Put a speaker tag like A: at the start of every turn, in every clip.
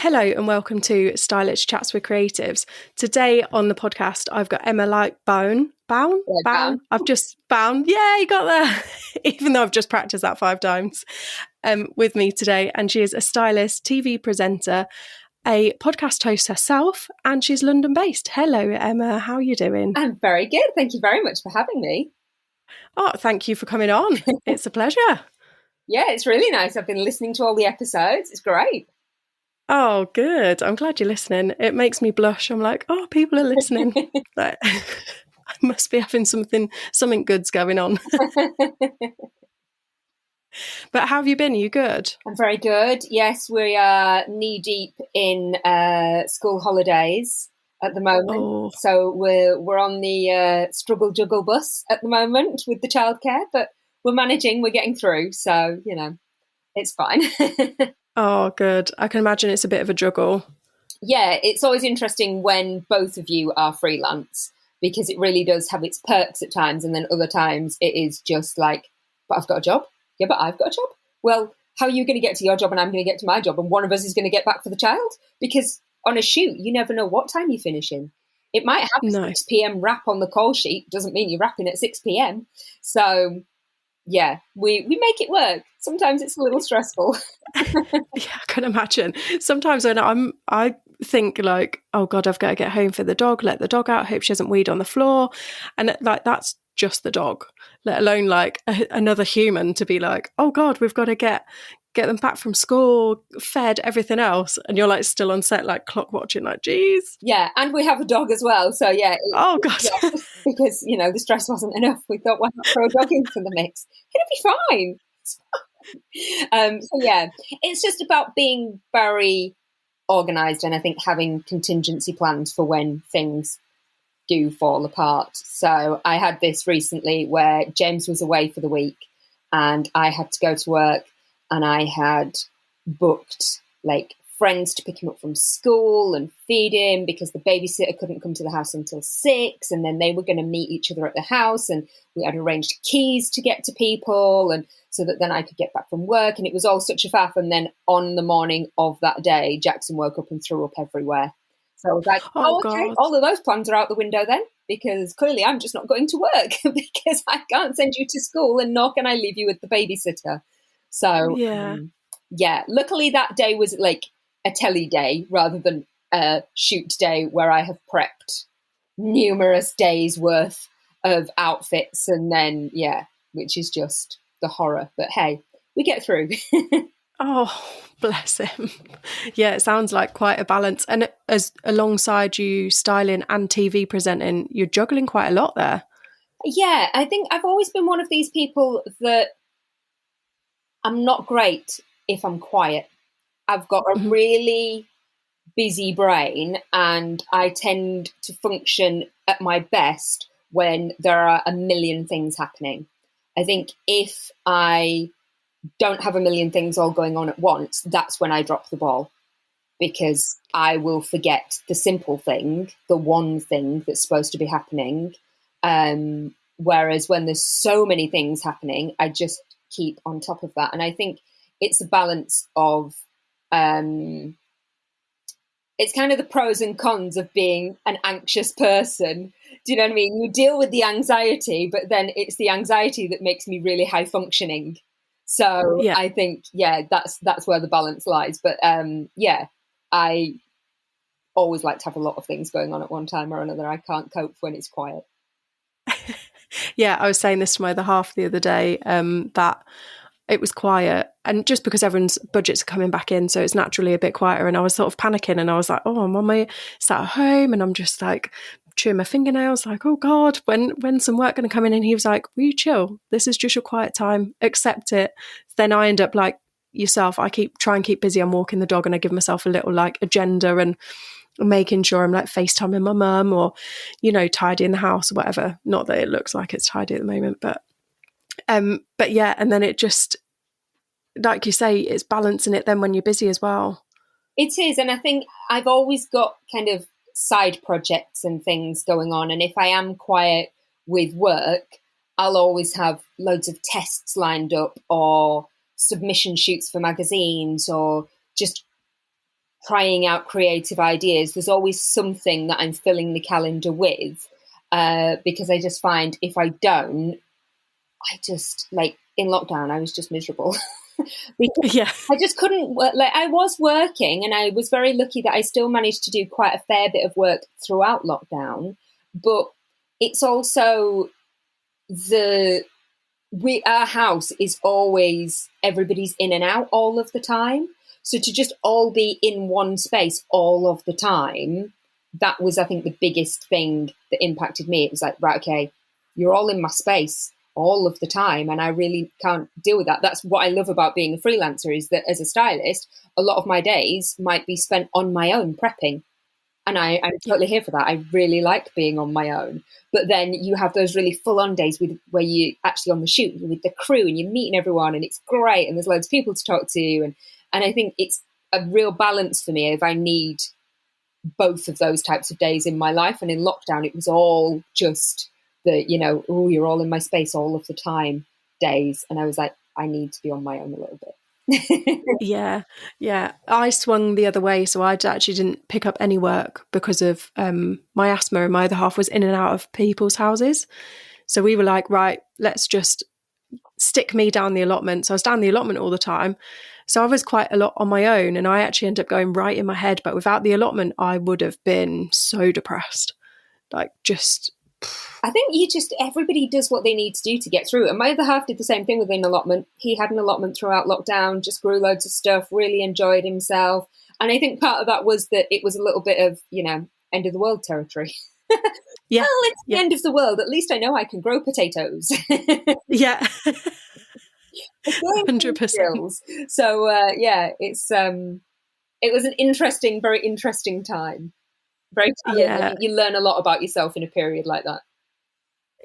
A: Hello and welcome to Stylists Chats with Creatives. Today on the podcast, I've got Emma Lightbown. Bound. I've just bound. Yeah, you got there. Even though I've just practiced that 5 times with me today. And she is a stylist, TV presenter, a podcast host herself, and she's London based. Hello, Emma. How are you doing?
B: I'm very good. Thank you very much for having me.
A: Oh, thank you for coming on. It's a pleasure.
B: Yeah, it's really nice. I've been listening to all the episodes. It's great.
A: Oh, good. I'm glad you're listening. It makes me blush. I'm like, oh, people are listening. But I must be having something good's going on. But how have you been? Are you good?
B: I'm very good. Yes, we are knee deep in school holidays at the moment.
A: Oh.
B: So we're on the struggle juggle bus at the moment with the childcare, but we're managing. We're getting through. So, it's fine.
A: Oh, good. I can imagine it's a bit of a juggle.
B: Yeah, it's always interesting when both of you are freelance because it really does have its perks at times, and then other times it is just like, but I've got a job. Yeah, but I've got a job. Well, how are you going to get to your job and I'm going to get to my job, and one of us is going to get back for the child? Because on a shoot, you never know what time you're finishing. It might have a 6 p.m. wrap on the call sheet. Doesn't mean you're wrapping at 6 p.m. So, yeah, we make it work. Sometimes it's a little stressful.
A: Yeah, I can imagine. Sometimes when I think like, oh God, I've got to get home for the dog, let the dog out, hope she hasn't weed on the floor. And like, that's just the dog, let alone like another human to be like, oh God, we've got to get them back from school, fed, everything else. And you're like still on set, like clock watching, like, geez.
B: Yeah, and we have a dog as well. So yeah.
A: Oh God.
B: Yeah, because, the stress wasn't enough. We thought, why not throw a dog into the mix? It'll be fine. So yeah, it's just about being very organised, and I think having contingency plans for when things do fall apart. So I had this recently where James was away for the week and I had to go to work, and I had booked like friends to pick him up from school and feed him because the babysitter couldn't come to the house until 6, and then they were going to meet each other at the house, and we had arranged keys to get to people, and so that then I could get back from work, and it was all such a faff. And then on the morning of that day, Jackson woke up and threw up everywhere. So I was like, okay, all of those plans are out the window then, because clearly I'm just not going to work because I can't send you to school, and nor can I leave you with the babysitter. So yeah, luckily that day was like a telly day rather than a shoot day where I have prepped numerous days worth of outfits, and then which is just the horror. But hey, we get through.
A: Oh, bless him. Yeah, it sounds like quite a balance. And as alongside you styling and TV presenting, you're juggling quite a lot there.
B: Yeah, I think I've always been one of these people that I'm not great if I'm quiet. I've got a really busy brain, and I tend to function at my best when there are a million things happening. I think if I don't have a million things all going on at once, that's when I drop the ball, because I will forget the simple thing, the one thing that's supposed to be happening. Whereas when there's so many things happening, I just keep on top of that. And I think it's a balance of, it's kind of the pros and cons of being an anxious person. Do you know what I mean? You deal with the anxiety, but then it's the anxiety that makes me really high functioning. So I think, that's where the balance lies. But I always like to have a lot of things going on at one time or another. I can't cope when it's quiet.
A: Yeah, I was saying this to my other half the other day, that it was quiet, and just because everyone's budgets are coming back in, so it's naturally a bit quieter, and I was sort of panicking, and I was like, oh, I'm on my sat at home, and I'm just like chewing my fingernails, like, oh God, when's some work going to come in? And he was like, will you chill? This is just your quiet time, accept it. Then I end up like yourself, I try and keep busy. I'm walking the dog, and I give myself a little like agenda and making sure I'm like FaceTiming my mum, or, tidying the house or whatever. Not that it looks like it's tidy at the moment, but yeah, and then it just, like you say, it's balancing it then when you're busy as well.
B: It is, and I think I've always got kind of side projects and things going on, and if I am quiet with work, I'll always have loads of tests lined up, or submission shoots for magazines, or just trying out creative ideas, there's always something that I'm filling the calendar with, because I just find if I don't, I just, like, in lockdown, I was just miserable. Because
A: Yeah.
B: I just couldn't work. Like, I was working, and I was very lucky that I still managed to do quite a fair bit of work throughout lockdown. But it's also our house is always, everybody's in and out all of the time. So to just all be in one space all of the time, that was, I think, the biggest thing that impacted me. It was like, right, okay, you're all in my space all of the time, and I really can't deal with that. That's what I love about being a freelancer, is that as a stylist, a lot of my days might be spent on my own prepping. And I'm totally here for that. I really like being on my own. But then you have those really full-on days where you actually on the shoot, you're with the crew and you're meeting everyone, and it's great, and there's loads of people to talk to. And I think it's a real balance for me if I need both of those types of days in my life. And in lockdown, it was all just the, oh, you're all in my space all of the time days. And I was like, I need to be on my own a little bit.
A: Yeah. I swung the other way, so I actually didn't pick up any work because of my asthma, and my other half was in and out of people's houses. So we were like, right, let's just stick me down the allotment. So I was down the allotment all the time. So I was quite a lot on my own, and I actually ended up going right in my head. But without the allotment, I would have been so depressed. Like, just...
B: I think everybody does what they need to do to get through it. And my other half did the same thing with an allotment. He had an allotment throughout lockdown, just grew loads of stuff, really enjoyed himself. And I think part of that was that it was a little bit of, end of the world territory.
A: Yeah.
B: Well, it's the end of the world. At least I know I can grow potatoes.
A: Yeah. 100%.
B: So, it was an very interesting time. Very challenging.
A: Yeah.
B: You learn a lot about yourself in a period like that.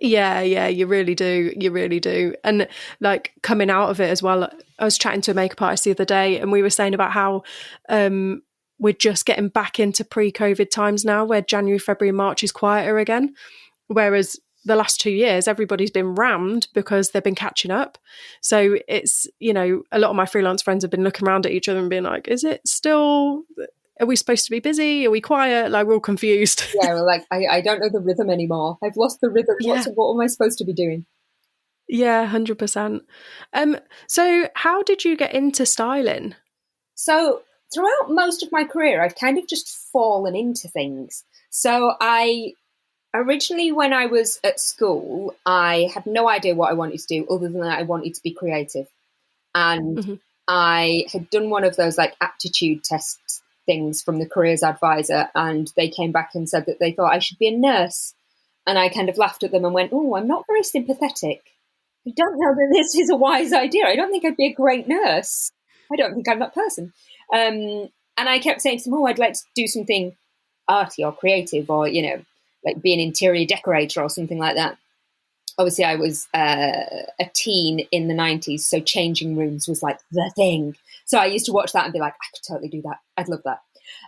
A: Yeah, you really do. And like coming out of it as well, I was chatting to a makeup artist the other day, and we were saying about how we're just getting back into pre-COVID times now, where January, February, March is quieter again, whereas the last 2 years everybody's been rammed because they've been catching up. So it's, a lot of my freelance friends have been looking around at each other and being like, is it still... Are we supposed to be busy? Are we quiet? Like, we're all confused.
B: Yeah, well, like, I don't know the rhythm anymore. I've lost the rhythm.
A: Yeah.
B: What am I supposed to be doing?
A: Yeah, 100%. So how did you get into styling?
B: So throughout most of my career, I've kind of just fallen into things. So originally, when I was at school, I had no idea what I wanted to do other than that I wanted to be creative. And I had done one of those like aptitude tests things from the careers advisor, and they came back and said that they thought I should be a nurse. And I kind of laughed at them and went, oh, I'm not very sympathetic. I don't know that this is a wise idea. I don't think I'd be a great nurse. I don't think I'm that person. And I kept saying to them, oh, I'd like to do something arty or creative, or, like be an interior decorator or something like that. Obviously, I was a teen in the 90s, so changing rooms was like the thing. So I used to watch that and be like, I could totally do that. I'd love that.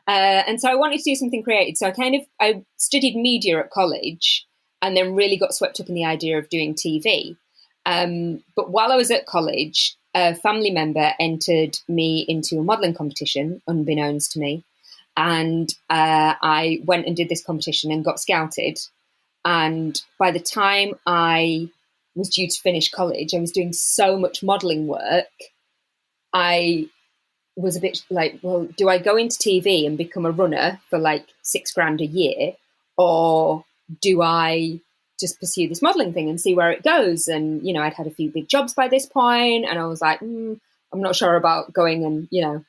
B: And so I wanted to do something creative. So I studied media at college, and then really got swept up in the idea of doing TV. But while I was at college, a family member entered me into a modelling competition, unbeknownst to me. And I went and did this competition and got scouted. And by the time I was due to finish college, I was doing so much modelling work. I was a bit like, well, do I go into TV and become a runner for like $6,000 a year, or do I just pursue this modelling thing and see where it goes? And, I'd had a few big jobs by this point, and I was like, I'm not sure about going and,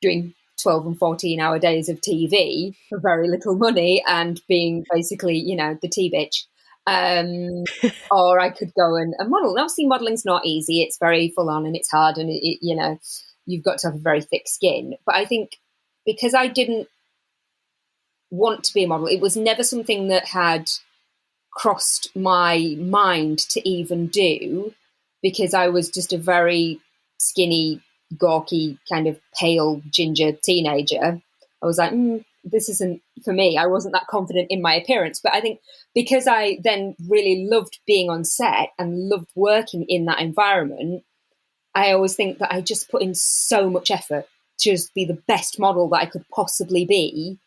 B: doing 12 and 14-hour days of TV for very little money and being basically, the tea bitch. Or I could go and model. And obviously, modeling's not easy. It's very full on and it's hard, and you've got to have a very thick skin. But I think because I didn't want to be a model, it was never something that had crossed my mind to even do, because I was just a very skinny, gawky, kind of pale ginger teenager. I was like, this isn't for me. I wasn't that confident in my appearance. But I think because I then really loved being on set and loved working in that environment, I always think that I just put in so much effort. just be the best model that I could possibly be,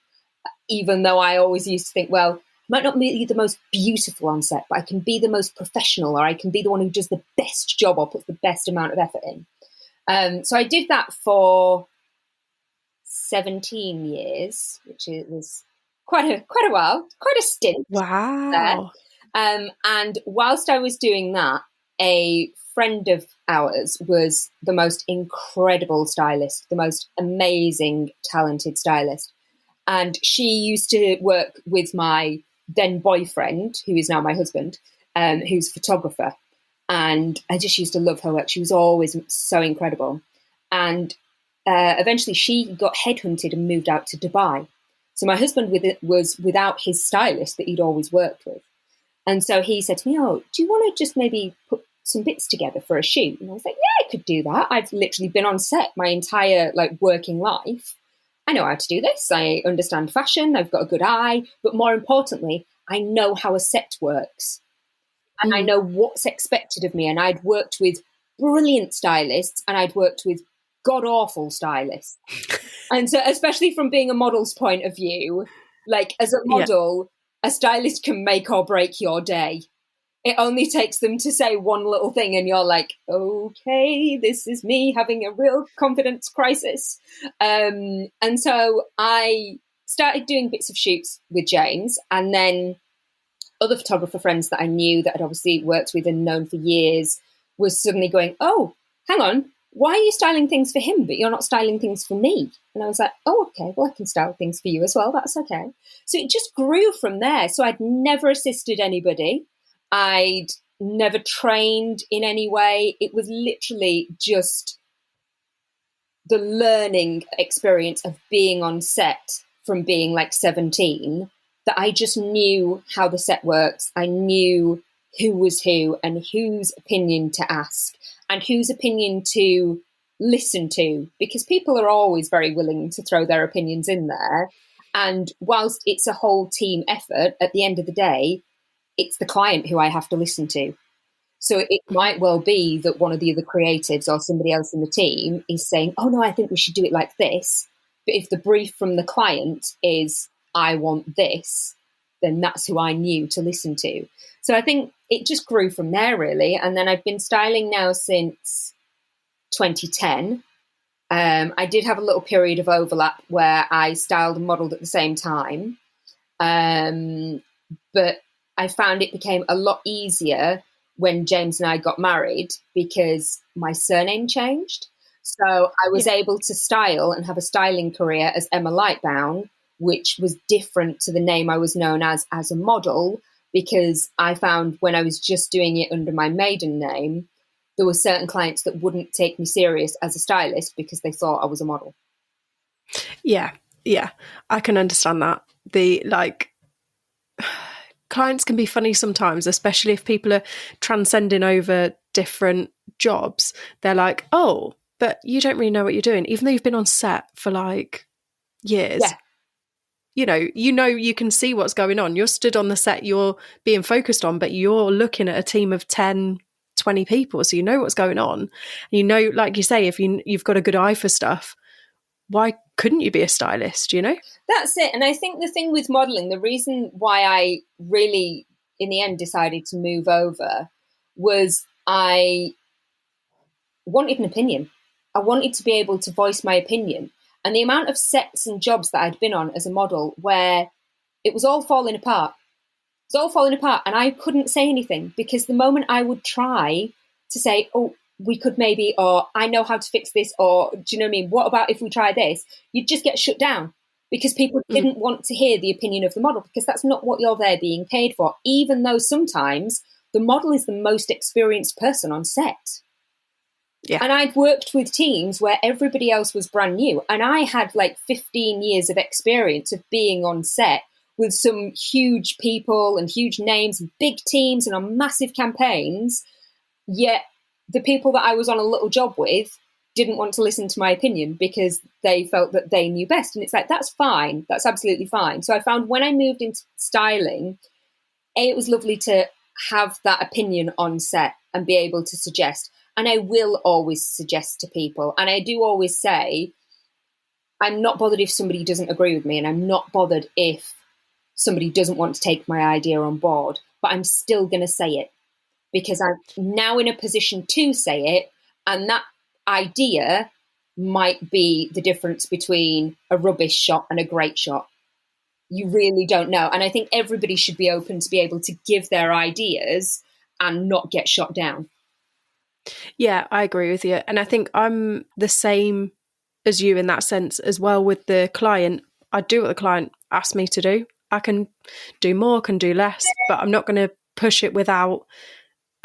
B: even though I always used to think, well, I might not be the most beautiful on set, but I can be the most professional, or I can be the one who does the best job or puts the best amount of effort in. So I did that for 17 years, which was quite a while, quite a stint.
A: Wow.
B: There. And whilst I was doing that, a friend of ours was the most incredible stylist, the most amazing, talented stylist. And she used to work with my then boyfriend, who is now my husband, who's a photographer. And I just used to love her work. She was always so incredible. And eventually she got headhunted and moved out to Dubai. So my husband was without his stylist that he'd always worked with. And so he said to me, oh, do you want to just maybe put some bits together for a shoot? And I was like, yeah, I could do that. I've literally been on set my entire working life. I know how to do this. I understand fashion. I've got a good eye. But more importantly, I know how a set works. And I know what's expected of me. And I'd worked with brilliant stylists and I'd worked with god-awful stylists. And so, especially from being a model's point of view, as a model, a stylist can make or break your day. It only takes them to say one little thing and you're like, okay, this is me having a real confidence crisis. And so I started doing bits of shoots with James, and then other photographer friends that I knew that I'd obviously worked with and known for years was suddenly going, oh, hang on, why are you styling things for him, but you're not styling things for me? And I was like, oh, okay, well, I can style things for you as well. That's okay. So it just grew from there. So I'd never assisted anybody. I'd never trained in any way. It was literally just the learning experience of being on set from being 17 that I just knew how the set works. I knew who was who and whose opinion to ask and whose opinion to listen to, because people are always very willing to throw their opinions in there. And whilst it's a whole team effort, at the end of the day, it's the client who I have to listen to. So it might well be that one of the other creatives or somebody else in the team is saying, oh, no, I think we should do it like this. But if the brief from the client is, I want this, then that's who I knew to listen to. So I think it just grew from there, really. And then I've been styling now since 2010. I did have a little period of overlap where I styled and modelled at the same time. But I found it became a lot easier when James and I got married because my surname changed. So I was able to style and have a styling career as Emma Lightbown, which was different to the name I was known as a model, because I found when I was just doing it under my maiden name, there were certain clients that wouldn't take me serious as a stylist because they thought I was a model.
A: Yeah, I can understand that. Clients can be funny sometimes, especially if people are transcending over different jobs. They're like, oh, but you don't really know what you're doing, even though you've been on set for years.
B: Yeah.
A: You can see what's going on. You're stood on the set, you're being focused on, but you're looking at a team of 10, 20 people. So you know what's going on. Like you say, if you've got a good eye for stuff, why couldn't you be a stylist,
B: That's it. And I think the thing with modelling, the reason why I really, in the end, decided to move over was I wanted an opinion. I wanted to be able to voice my opinion. And the amount of sets and jobs that I'd been on as a model where it was all falling apart. It was all falling apart and I couldn't say anything, because the moment I would try to say, oh, we could maybe, or I know how to fix this, or do you know what I mean? What about if we try this? You'd just get shut down because people didn't want to hear the opinion of the model, because that's not what you're there being paid for, even though sometimes the model is the most experienced person on set.
A: Yeah.
B: And I'd worked with teams where everybody else was brand new. And I had 15 years of experience of being on set with some huge people and huge names and big teams and on massive campaigns. Yet the people that I was on a little job with didn't want to listen to my opinion because they felt that they knew best. And it's that's fine. That's absolutely fine. So I found when I moved into styling, it was lovely to have that opinion on set and be able to suggest. And I will always suggest to people. And I do always say, I'm not bothered if somebody doesn't agree with me, and I'm not bothered if somebody doesn't want to take my idea on board, but I'm still going to say it because I'm now in a position to say it, and that idea might be the difference between a rubbish shot and a great shot. You really don't know. And I think everybody should be open to be able to give their ideas and not get shot down.
A: Yeah, I agree with you. And I think I'm the same as you in that sense as well with the client. I do what the client asks me to do. I can do more, can do less, but I'm not going to push it without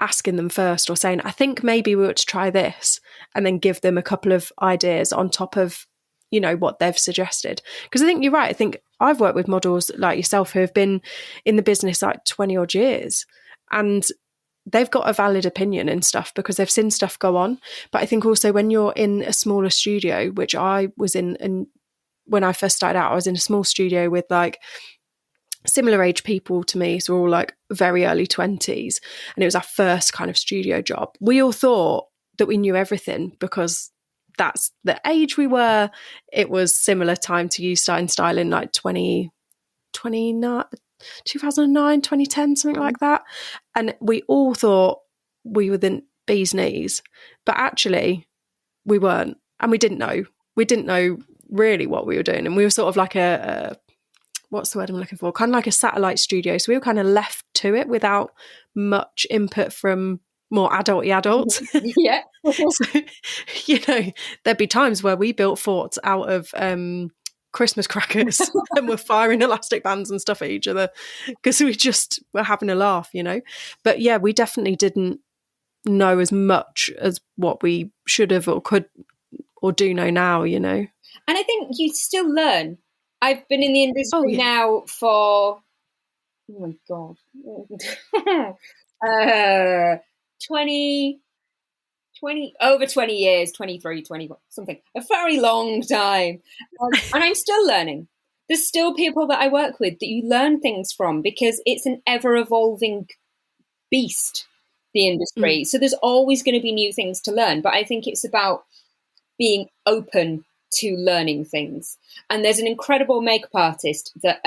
A: asking them first or saying, I think maybe we ought to try this, and then give them a couple of ideas on top of, you know, what they've suggested. Because I think you're right. I think I've worked with models like yourself who have been in the business like 20 odd years, and they've got a valid opinion and stuff because they've seen stuff go on. But I think also when you're in a smaller studio, which I was in, and when I first started out, I was in a small studio with like similar age people to me, so we're all like very early 20s, and it was our first kind of studio job. We all thought that we knew everything because that's the age we were. It was similar time to you starting styling, like 2009, 2010, something like that. And we all thought we were the bee's knees, but actually we weren't, and we didn't know really what we were doing. And we were sort of like a what's the word I'm looking for? Kind of like a satellite studio. So we were kind of left to it without much input from more adulty adults.
B: Yeah.
A: So, you know, there'd be times where we built forts out of Christmas crackers and we're firing elastic bands and stuff at each other because we just were having a laugh, you know. But yeah, we definitely didn't know as much as what we should have or could or do know now, you know.
B: And I think you still learn. I've been in the industry now for, oh my God, 20, over 20 years, 23, 21, something, a very long time. And I'm still learning. There's still people that I work with that you learn things from because it's an ever-evolving beast, the industry. So there's always going to be new things to learn. But I think it's about being open to learning things. And there's an incredible makeup artist that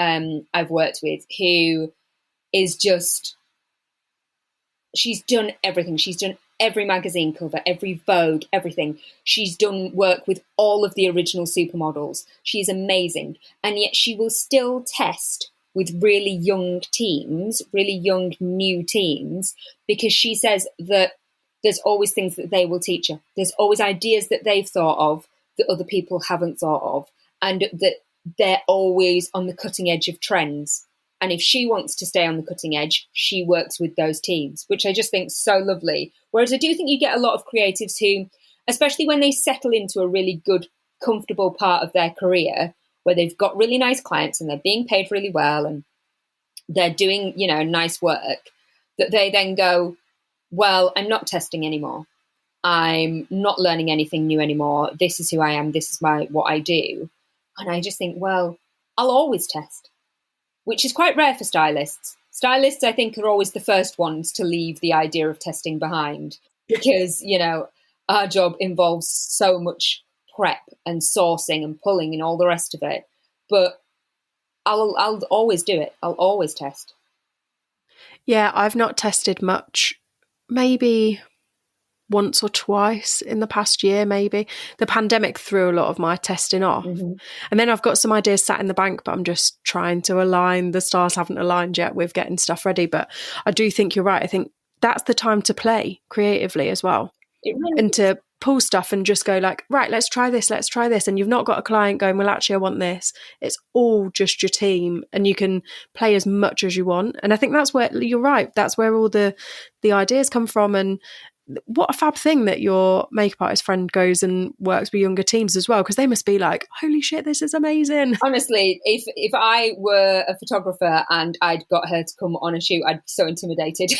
B: I've worked with who is just, she's done everything. She's done every magazine cover, every Vogue, everything. She's done work with all of the original supermodels. She's amazing. And yet she will still test with really young teams, really young new teams, because she says that there's always things that they will teach her. There's always ideas that they've thought of that other people haven't thought of, and that they're always on the cutting edge of trends. And if she wants to stay on the cutting edge, she works with those teams, which I just think is so lovely. Whereas I do think you get a lot of creatives who, especially when they settle into a really good, comfortable part of their career, where they've got really nice clients and they're being paid really well and they're doing, you know, nice work, that they then go, well, I'm not testing anymore. I'm not learning anything new anymore. This is who I am. This is what I do. And I just think, well, I'll always test, which is quite rare for stylists. Stylists, I think, are always the first ones to leave the idea of testing behind because, you know, our job involves so much prep and sourcing and pulling and all the rest of it. But I'll always do it. I'll always test.
A: Yeah, I've not tested much. Maybe once or twice in the past year, maybe. The pandemic threw a lot of my testing off. Mm-hmm. And then I've got some ideas sat in the bank, but I'm just trying to align. The stars haven't aligned yet with getting stuff ready. But I do think you're right. I think that's the time to play creatively as well. And to pull stuff and just go like, right, let's try this. And you've not got a client going, well, actually, I want this. It's all just your team and you can play as much as you want. And I think that's where, you're right, that's where all the ideas come from. And what a fab thing that your makeup artist friend goes and works with younger teams as well, because they must be like, holy shit, this is amazing.
B: Honestly, if I were a photographer and I'd got her to come on a shoot, I'd be so intimidated.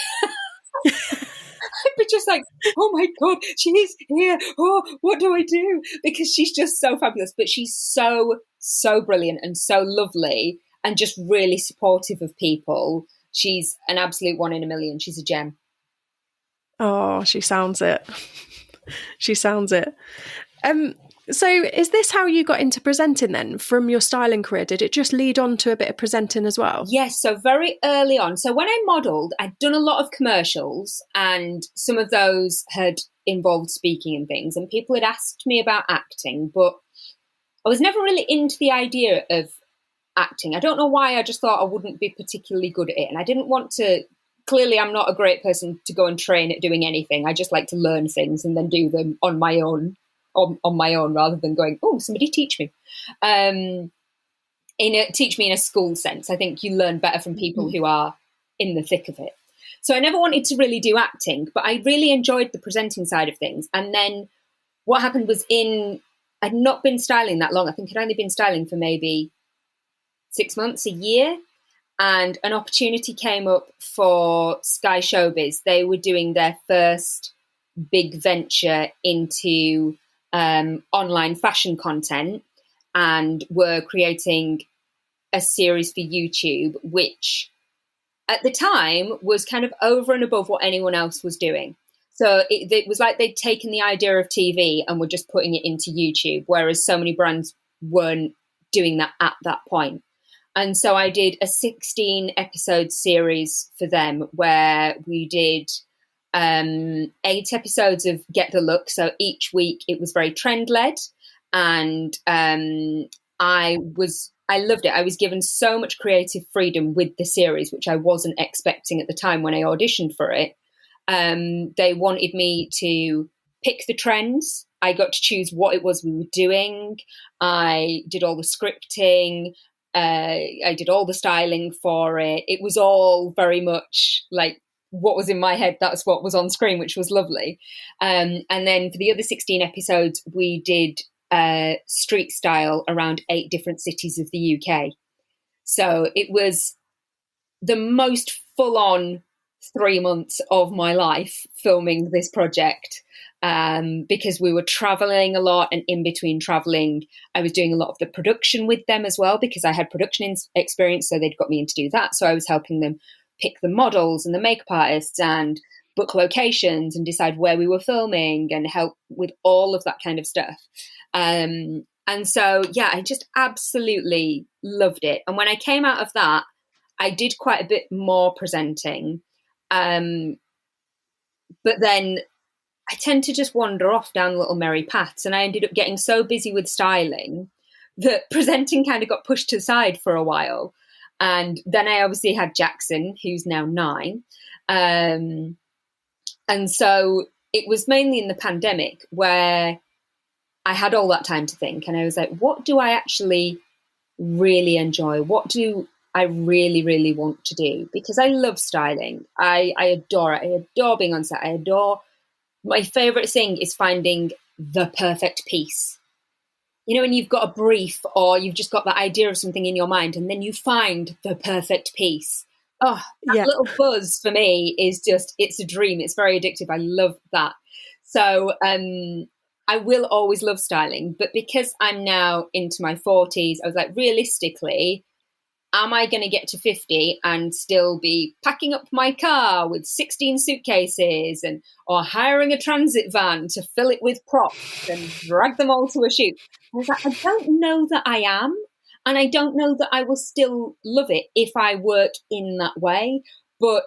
B: I'd be just like, oh my God, she's here. Oh, what do I do? Because she's just so fabulous. But she's so, so brilliant and so lovely and just really supportive of people. She's an absolute one in a million. She's a gem.
A: Oh, she sounds it. She sounds it. So is this how you got into presenting then from your styling career? Did it just lead on to a bit of presenting as well?
B: Yes, so very early on. So when I modelled, I'd done a lot of commercials, and some of those had involved speaking and things, and people had asked me about acting, but I was never really into the idea of acting. I don't know why, I just thought I wouldn't be particularly good at it, and I didn't want to. Clearly, I'm not a great person to go and train at doing anything. I just like to learn things and then do them on my own, rather than going, oh, somebody teach me. Teach me in a school sense. I think you learn better from people who are in the thick of it. So I never wanted to really do acting, but I really enjoyed the presenting side of things. And then what happened was I'd not been styling that long. I think I'd only been styling for maybe 6 months, a year. And an opportunity came up for Sky Showbiz. They were doing their first big venture into online fashion content, and were creating a series for YouTube, which at the time was kind of over and above what anyone else was doing. So it was like they'd taken the idea of TV and were just putting it into YouTube, whereas so many brands weren't doing that at that point. And so I did a 16-episode series for them, where we did 8 episodes of Get the Look. So each week it was very trend-led, and I loved it. I was given so much creative freedom with the series, which I wasn't expecting at the time when I auditioned for it. They wanted me to pick the trends. I got to choose what it was we were doing. I did all the scripting. I did all the styling for it. It was all very much like what was in my head, that's what was on screen, which was lovely. And then for the other 16 episodes, we did street style around 8 different cities of the UK. So it was the most full-on 3 months of my life filming this project, because we were traveling a lot, and in between traveling I was doing a lot of the production with them as well, because I had production experience, so they'd got me in to do that. So I was helping them pick the models and the makeup artists and book locations and decide where we were filming and help with all of that kind of stuff. And so, yeah, I just absolutely loved it. And when I came out of that, I did quite a bit more presenting. But then I tend to just wander off down little merry paths, and I ended up getting so busy with styling that presenting kind of got pushed to the side for a while. And then I obviously had Jackson, who's now 9. And so it was mainly in the pandemic where I had all that time to think, and I was like, what do I actually really enjoy? What do I really, really want to do? Because I love styling. I adore it. I adore being on set. My favourite thing is finding the perfect piece. You know, when you've got a brief or you've just got that idea of something in your mind and then you find the perfect piece. Oh, that little buzz for me is just, it's a dream. It's very addictive. I love that. So I will always love styling. But because I'm now into my 40s, I was like, realistically, am I going to get to 50 and still be packing up my car with 16 suitcases or hiring a transit van to fill it with props and drag them all to a shoot? I was like, I don't know that I am. And I don't know that I will still love it if I work in that way. But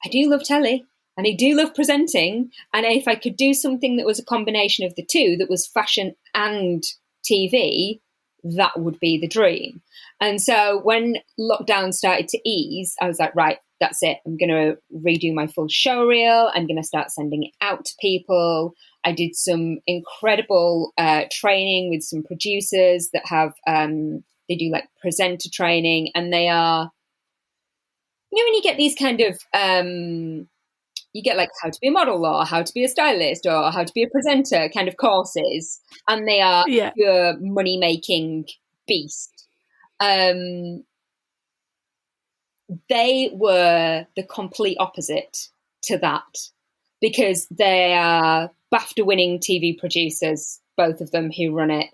B: I do love telly and I do love presenting. And if I could do something that was a combination of the two, that was fashion and TV, that would be the dream. And so when lockdown started to ease, I was like, right, that's it. I'm going to redo my full show reel. I'm going to start sending it out to people. I did some incredible training with some producers that have, they do like presenter training, and they are, you know, when you get these kind of, you get like how to be a model or how to be a stylist or how to be a presenter kind of courses, and they are pure money-making beast. They were the complete opposite to that, because they are BAFTA-winning TV producers, both of them who run it,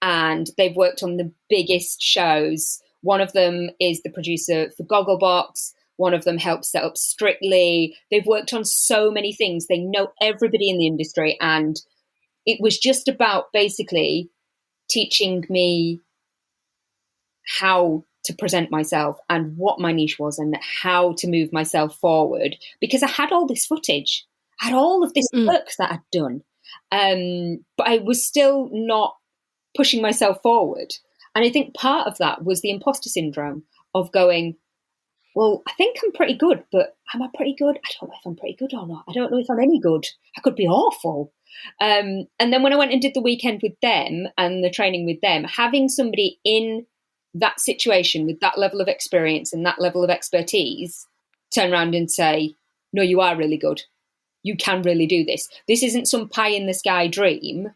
B: and they've worked on the biggest shows. One of them is the producer for Gogglebox. One of them helped set up Strictly. They've worked on so many things. They know everybody in the industry, and it was just about basically teaching me how to present myself and what my niche was and how to move myself forward, because I had all this footage, I had all of this work that I'd done, but I was still not pushing myself forward. And I think part of that was the imposter syndrome of going, well, I think I'm pretty good, but am I pretty good? I don't know if I'm pretty good or not. I don't know if I'm any good. I could be awful. And then when I went and did the weekend with them and the training with them, having somebody in that situation with that level of experience and that level of expertise turn around and say, no, you are really good. You can really do this. This isn't some pie in the sky dream.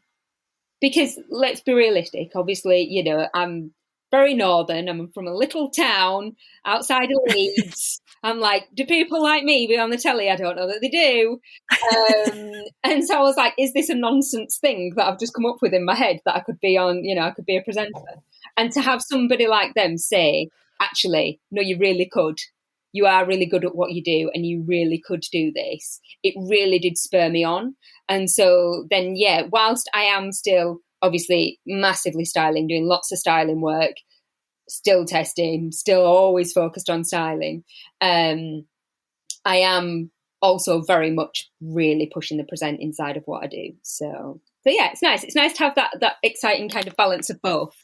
B: Because let's be realistic, obviously, you know, I'm very northern. I'm from a little town outside of Leeds. I'm like, do people like me be on the telly? I don't know that they do. And so I was like, is this a nonsense thing that I've just come up with in my head that I could be on, you know, I could be a presenter? And to have somebody like them say, actually, no, you really could. You are really good at what you do and you really could do this. It really did spur me on. And so then, yeah, whilst I am still obviously massively styling, doing lots of styling work, still testing, still always focused on styling, I am also very much really pushing the presenting side of what I do. So yeah, it's nice. It's nice to have that exciting kind of balance of both.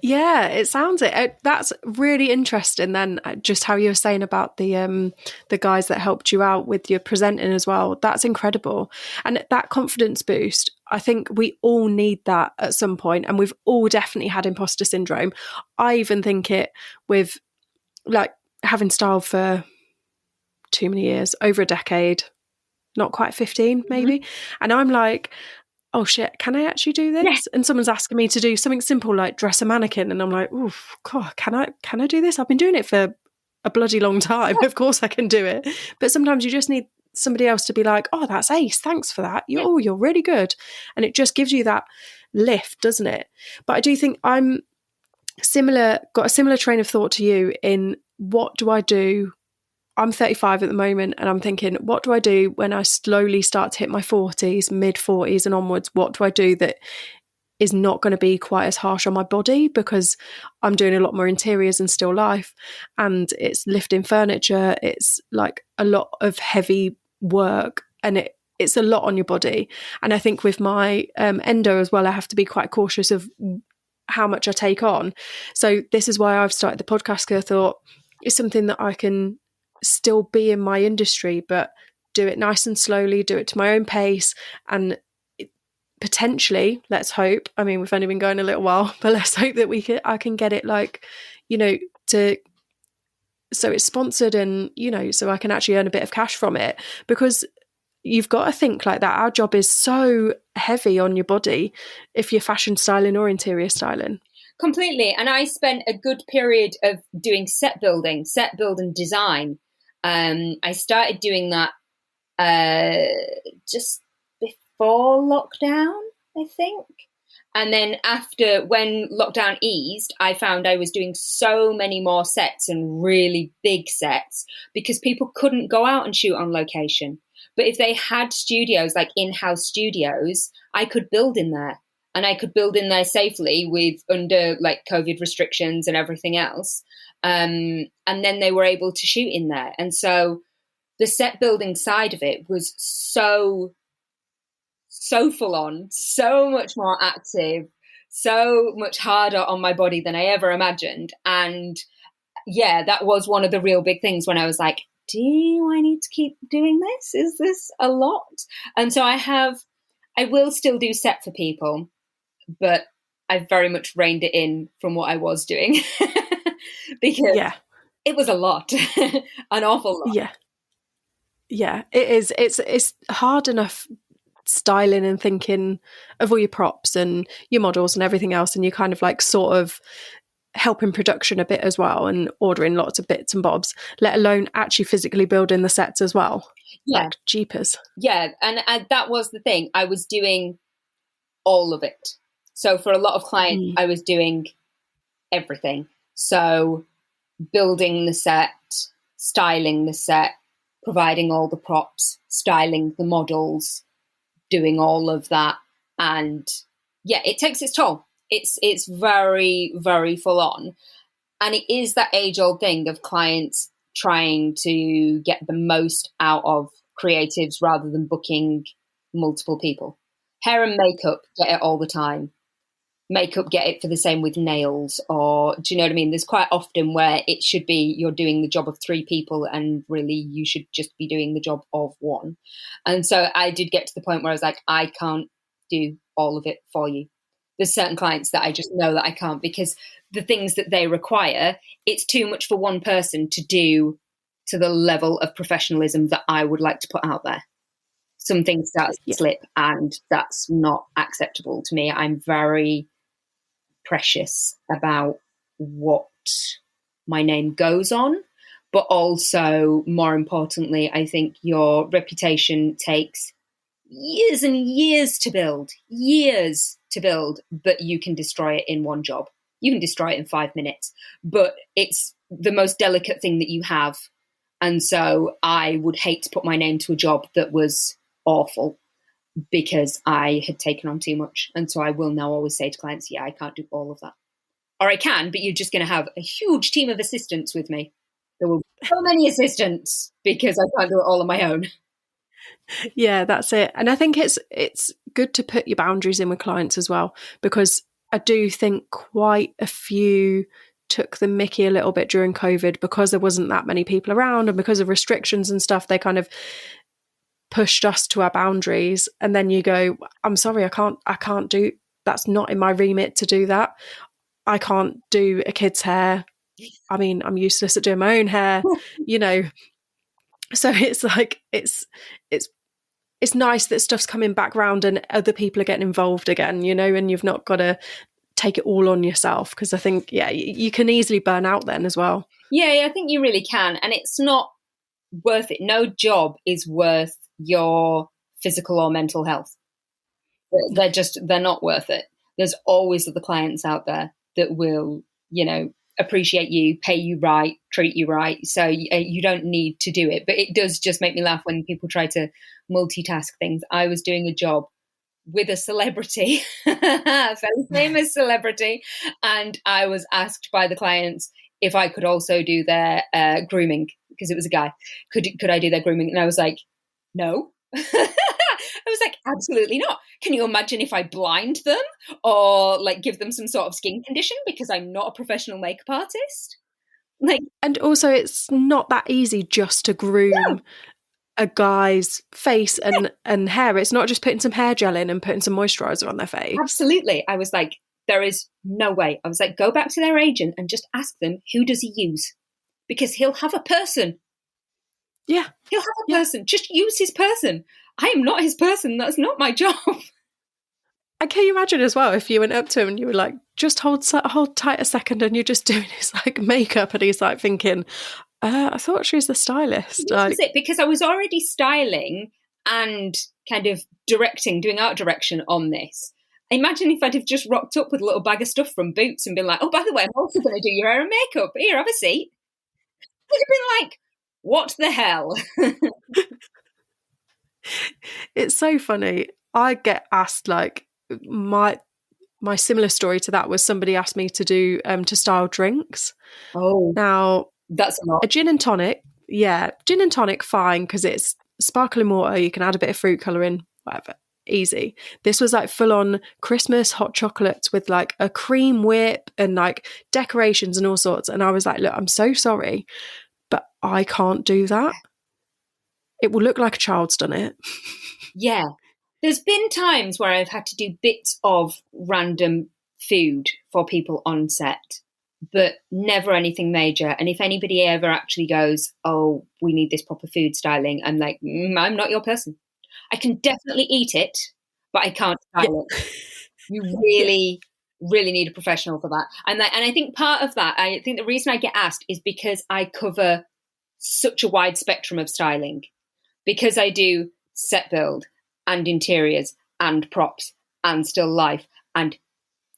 A: Yeah, it sounds it. That's really interesting. Then, just how you were saying about the guys that helped you out with your presenting as well. That's incredible, and that confidence boost. I think we all need that at some point, and we've all definitely had imposter syndrome. I even think it with like having styled for too many years, over a decade, not quite 15 maybe, and I'm like, oh shit, can I actually do this?
B: Yeah.
A: And someone's asking me to do something simple like dress a mannequin, and I'm like, oh god, can I do this? I've been doing it for a bloody long time. Of course I can do it. But sometimes you just need somebody else to be like, oh, that's ace, thanks for that. You're really good. And it just gives you that lift, doesn't it? But I do think I'm got a similar train of thought to you in what do I do? I'm 35 at the moment, and I'm thinking, what do I do when I slowly start to hit my 40s, mid 40s and onwards? What do I do that is not going to be quite as harsh on my body, because I'm doing a lot more interiors and still life, and it's lifting furniture. It's like a lot of heavy work, and it's a lot on your body. And I think with my endo as well, I have to be quite cautious of how much I take on. So this is why I've started the podcast, because I thought it's something that I can still be in my industry, but do it nice and slowly, do it to my own pace, and potentially, let's hope, I mean, we've only been going a little while, but let's hope that I can get it like, you know, so it's sponsored, and, you know, so I can actually earn a bit of cash from it, because you've got to think like that. Our job is so heavy on your body if you're fashion styling or interior styling.
B: Completely. And I spent a good period of doing set build and design. I started doing that just before lockdown, I think. And then after, when lockdown eased, I found I was doing so many more sets and really big sets because people couldn't go out and shoot on location. But if they had studios, like in-house studios, I could build in there. And I could build in there safely with under like COVID restrictions and everything else. And then they were able to shoot in there. And so the set building side of it was so full on, so much more active, so much harder on my body than I ever imagined. And yeah, that was one of the real big things when I was like, do I need to keep doing this? Is this a lot? And so I will still do set for people, but I've very much reined it in from what I was doing because it was a lot, an awful lot.
A: Yeah, it is. It's hard enough styling and thinking of all your props and your models and everything else, and you kind of like sort of helping production a bit as well and ordering lots of bits and bobs, let alone actually physically building the sets as well.
B: Yeah.
A: Like jeepers.
B: Yeah, and that was the thing. I was doing all of it. So for a lot of clients, I was doing everything. So building the set, styling the set, providing all the props, styling the models, doing all of that. And yeah, it takes its toll. It's very, very full on. And it is that age-old thing of clients trying to get the most out of creatives rather than booking multiple people. Hair and makeup get it all the time. Makeup get it for the same with nails, or do you know what I mean? There's quite often where it should be you're doing the job of 3 people and really you should just be doing the job of 1. And so I did get to the point where I was like, I can't do all of it for you. There's certain clients that I just know that I can't, because the things that they require, it's too much for one person to do to the level of professionalism that I would like to put out there. Some things start to slip, and that's not acceptable to me. I'm very precious about what my name goes on, but also, more importantly, I think your reputation takes years and years to build, but you can destroy it in one job. You can destroy it in 5 minutes, but it's the most delicate thing that you have. And so I would hate to put my name to a job that was awful because I had taken on too much. And so I will now always say to clients, yeah, I can't do all of that. Or I can, but you're just going to have a huge team of assistants with me. There will be so many assistants because I can't do it all on my own.
A: Yeah, that's it. And I think it's good to put your boundaries in with clients as well, because I do think quite a few took the mickey a little bit during COVID because there wasn't that many people around, and because of restrictions and stuff, they kind of pushed us to our boundaries. And then you go, I'm sorry, I can't do, that's not in my remit to do that. I can't do a kid's hair. I mean, I'm useless at doing my own hair, you know. So it's like, it's nice that stuff's coming back round and other people are getting involved again, you know, and you've not got to take it all on yourself, because I think, yeah, you can easily burn out then as well.
B: Yeah, I think you really can. And it's not worth it. No job is worth your physical or mental health. They're not worth it. There's always other clients out there that will, you know, appreciate you, pay you right, treat you right. So you don't need to do it. But it does just make me laugh when people try to multitask things. I was doing a job with a celebrity, a very famous celebrity, and I was asked by the clients if I could also do their grooming, because it was a guy. Could I do their grooming? And I was like, no. I was like, absolutely not. Can you imagine if I blind them or like give them some sort of skin condition because I'm not a professional makeup artist? Like,
A: and also it's not that easy just to groom a guy's face and hair. It's not just putting some hair gel in and putting some moisturizer on their face.
B: Absolutely. I was like, there is no way. I was like, go back to their agent and just ask them, who does he use? Because he'll have a person.
A: Yeah.
B: He'll have a person. Just use his person. I am not his person. That's not my job.
A: And can you imagine as well if you went up to him and you were like, just hold tight a second, and you're just doing his like makeup, and he's like thinking, I thought she was the stylist.
B: This is it, because I was already styling and kind of doing art direction on this. Imagine if I'd have just rocked up with a little bag of stuff from Boots and been like, oh, by the way, I'm also going to do your hair and makeup. Here, have a seat. I'd have been like, what the hell?
A: It's so funny. I get asked, like, my similar story to that was somebody asked me to do to style drinks.
B: Oh,
A: now
B: that's a lot.
A: A gin and tonic, fine, because it's sparkling water. You can add a bit of fruit colour in, whatever, easy. This was like full on Christmas hot chocolates with like a cream whip and like decorations and all sorts. And I was like, look, I'm so sorry, but I can't do that. It will look like a child's done it.
B: Yeah. There's been times where I've had to do bits of random food for people on set, but never anything major. And if anybody ever actually goes, oh, we need this proper food styling, I'm like, I'm not your person. I can definitely eat it, but I can't style it. You really, really need a professional for that. And I think part of that, I think the reason I get asked is because I cover such a wide spectrum of styling. Because I do set build and interiors and props and still life and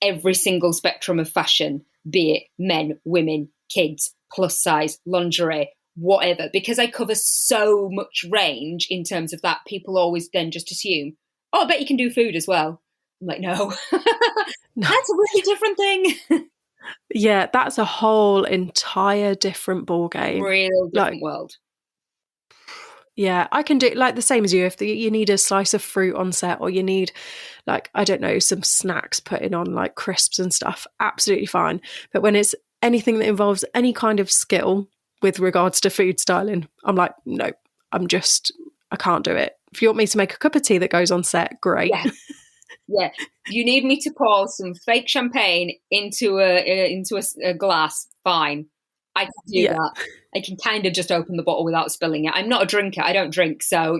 B: every single spectrum of fashion, be it men, women, kids, plus size, lingerie, whatever. Because I cover so much range in terms of that, people always then just assume, oh, I bet you can do food as well. I'm like, no,
A: No.
B: that's a really different thing.
A: Yeah, that's a whole entire different ball game.
B: Real
A: Like,
B: different world.
A: yeah, I can do like the same as you. If you need a slice of fruit on set, or you need, like, I don't know, some snacks putting on, like crisps and stuff, absolutely fine. But when it's anything that involves any kind of skill with regards to food styling, I'm like, no, I can't do it. If you want me to make a cup of tea that goes on set, great.
B: Yeah. Yeah, you need me to pour some fake champagne into a glass. Fine, I can do
A: Yeah.
B: that. I can kind of just open the bottle without spilling it. I'm not a drinker. I don't drink, so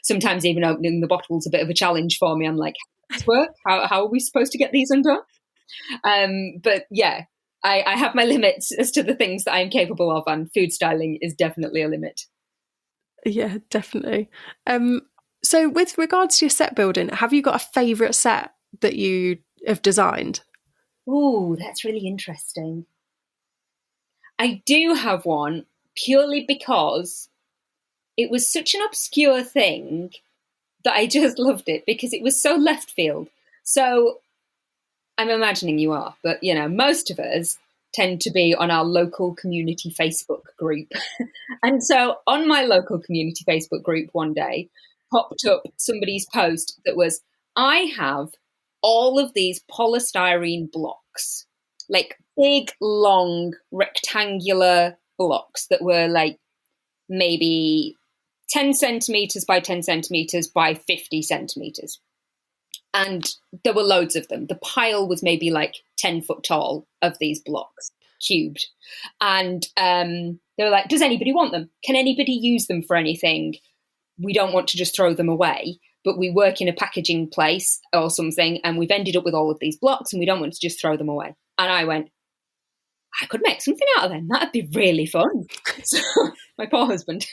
B: sometimes even opening the bottle is a bit of a challenge for me. I'm like, how does this work? How are we supposed to get these undone? But yeah, I have my limits as to the things that I'm capable of, and food styling is definitely a limit.
A: Yeah, definitely. So with regards to your set building, have you got a favourite set that you have designed?
B: Ooh, that's really interesting. I do have one, purely because it was such an obscure thing that I just loved it, because it was so left field. So I'm imagining you are, but most of us tend to be on our local community Facebook group. And so on my local community Facebook group one day popped up somebody's post that was, I have all of these polystyrene blocks, like big, long, rectangular blocks that were like maybe 10 centimeters by 10 centimeters by 50 centimeters. And there were loads of them. The pile was maybe like 10 foot tall of these blocks, cubed. And they were like, does anybody want them? Can anybody use them for anything? We don't want to just throw them away, but we work in a packaging place or something, and we've ended up with all of these blocks, and we don't want to just throw them away. And I went, I could make something out of them. That'd be really fun. So my poor husband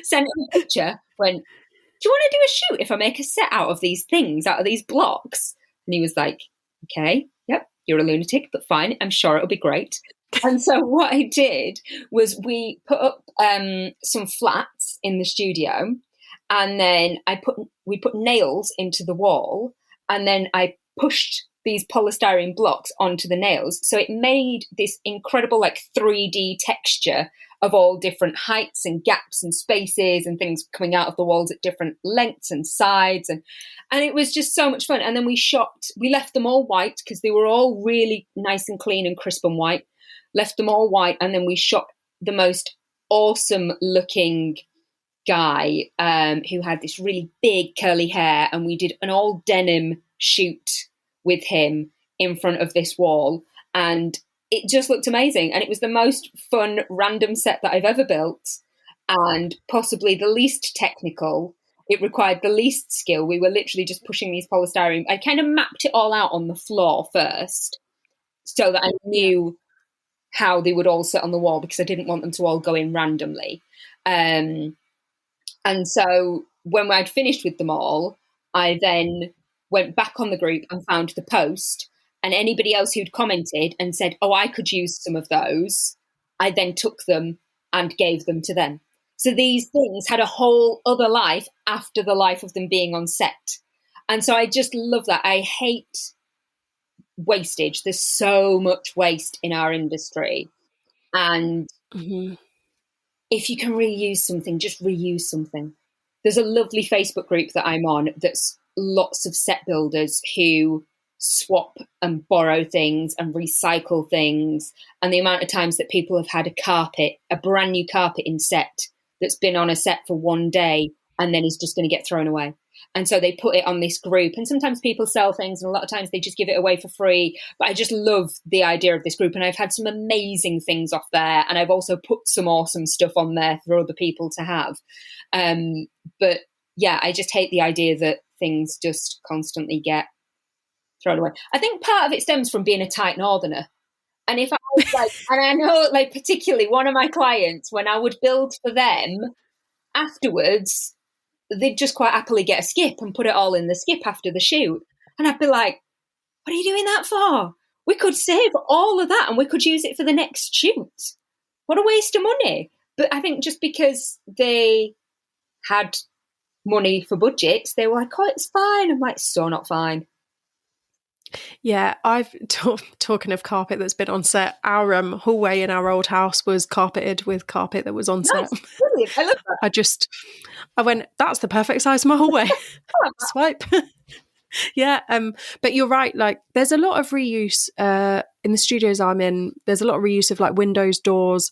B: sent him a picture, went, do you want to do a shoot if I make a set out of these things, out of these blocks? And he was like, okay, yep, you're a lunatic, but fine. I'm sure it'll be great. And so what I did was we put up some flats in the studio, and then we put nails into the wall, and then I pushed these polystyrene blocks onto the nails. So it made this incredible like 3D texture of all different heights and gaps and spaces and things coming out of the walls at different lengths and sides. And it was just so much fun. And then we left them all white, because they were all really nice and clean and crisp and white, left them all white. And then we shot the most awesome looking guy who had this really big curly hair. And we did an all denim shoot with him in front of this wall. And it just looked amazing. And it was the most fun, random set that I've ever built, and possibly the least technical. It required the least skill. We were literally just pushing these polystyrene. I kind of mapped it all out on the floor first, so that I knew how they would all sit on the wall, because I didn't want them to all go in randomly. And so when I'd finished with them all, I then went back on the group and found the post. And anybody else who'd commented and said, oh, I could use some of those, I then took them and gave them to them. So these things had a whole other life after the life of them being on set. And so I just love that. I hate wastage. There's so much waste in our industry. And if you can reuse something, just reuse something. There's a lovely Facebook group that I'm on that's lots of set builders who swap and borrow things and recycle things. And the amount of times that people have had a brand new carpet in set that's been on a set for one day and then is just going to get thrown away. And so they put it on this group, and sometimes people sell things and a lot of times they just give it away for free. But I just love the idea of this group, and I've had some amazing things off there, and I've also put some awesome stuff on there for other people to have. But yeah, I just hate the idea that things just constantly get thrown away. I think part of it stems from being a tight northerner. And if I was like, and I know like particularly one of my clients, when I would build for them, afterwards, they'd just quite happily get a skip and put it all in the skip after the shoot. And I'd be like, what are you doing that for? We could save all of that and we could use it for the next shoot. What a waste of money. But I think just because they had money for budgets, they were like, oh, it's fine. I'm like, so not fine.
A: Yeah, I've talking of carpet that's been on set. Our hallway in our old house was carpeted with carpet that was on
B: Nice,
A: set.
B: brilliant. I love that.
A: I went, that's the perfect size for my hallway. Swipe. Yeah, but you're right. Like, there's a lot of reuse in the studios I'm in. There's a lot of reuse of like windows, doors,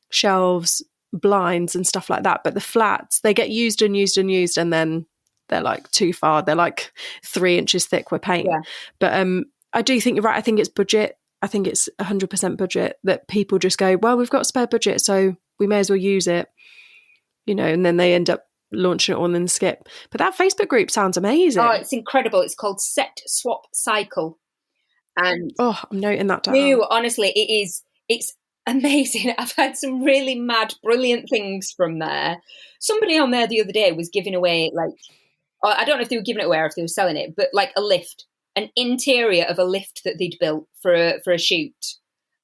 A: shelves, blinds, and stuff like that. But the flats, they get used and used and used, and then they're like too far. They're like 3 inches thick with paint.
B: Yeah.
A: But I do think you're right. I think it's budget. I think it's 100% budget that people just go, well, we've got spare budget, so we may as well use it, and then they end up launching it on and skip. But that Facebook group sounds amazing.
B: Oh, it's incredible. It's called Set Swap Cycle. And
A: I'm noting that down.
B: Honestly, it's amazing. I've had some really mad, brilliant things from there. Somebody on there the other day was giving away, like, I don't know if they were giving it away or if they were selling it, but like a lift, an interior of a lift that they'd built for a shoot.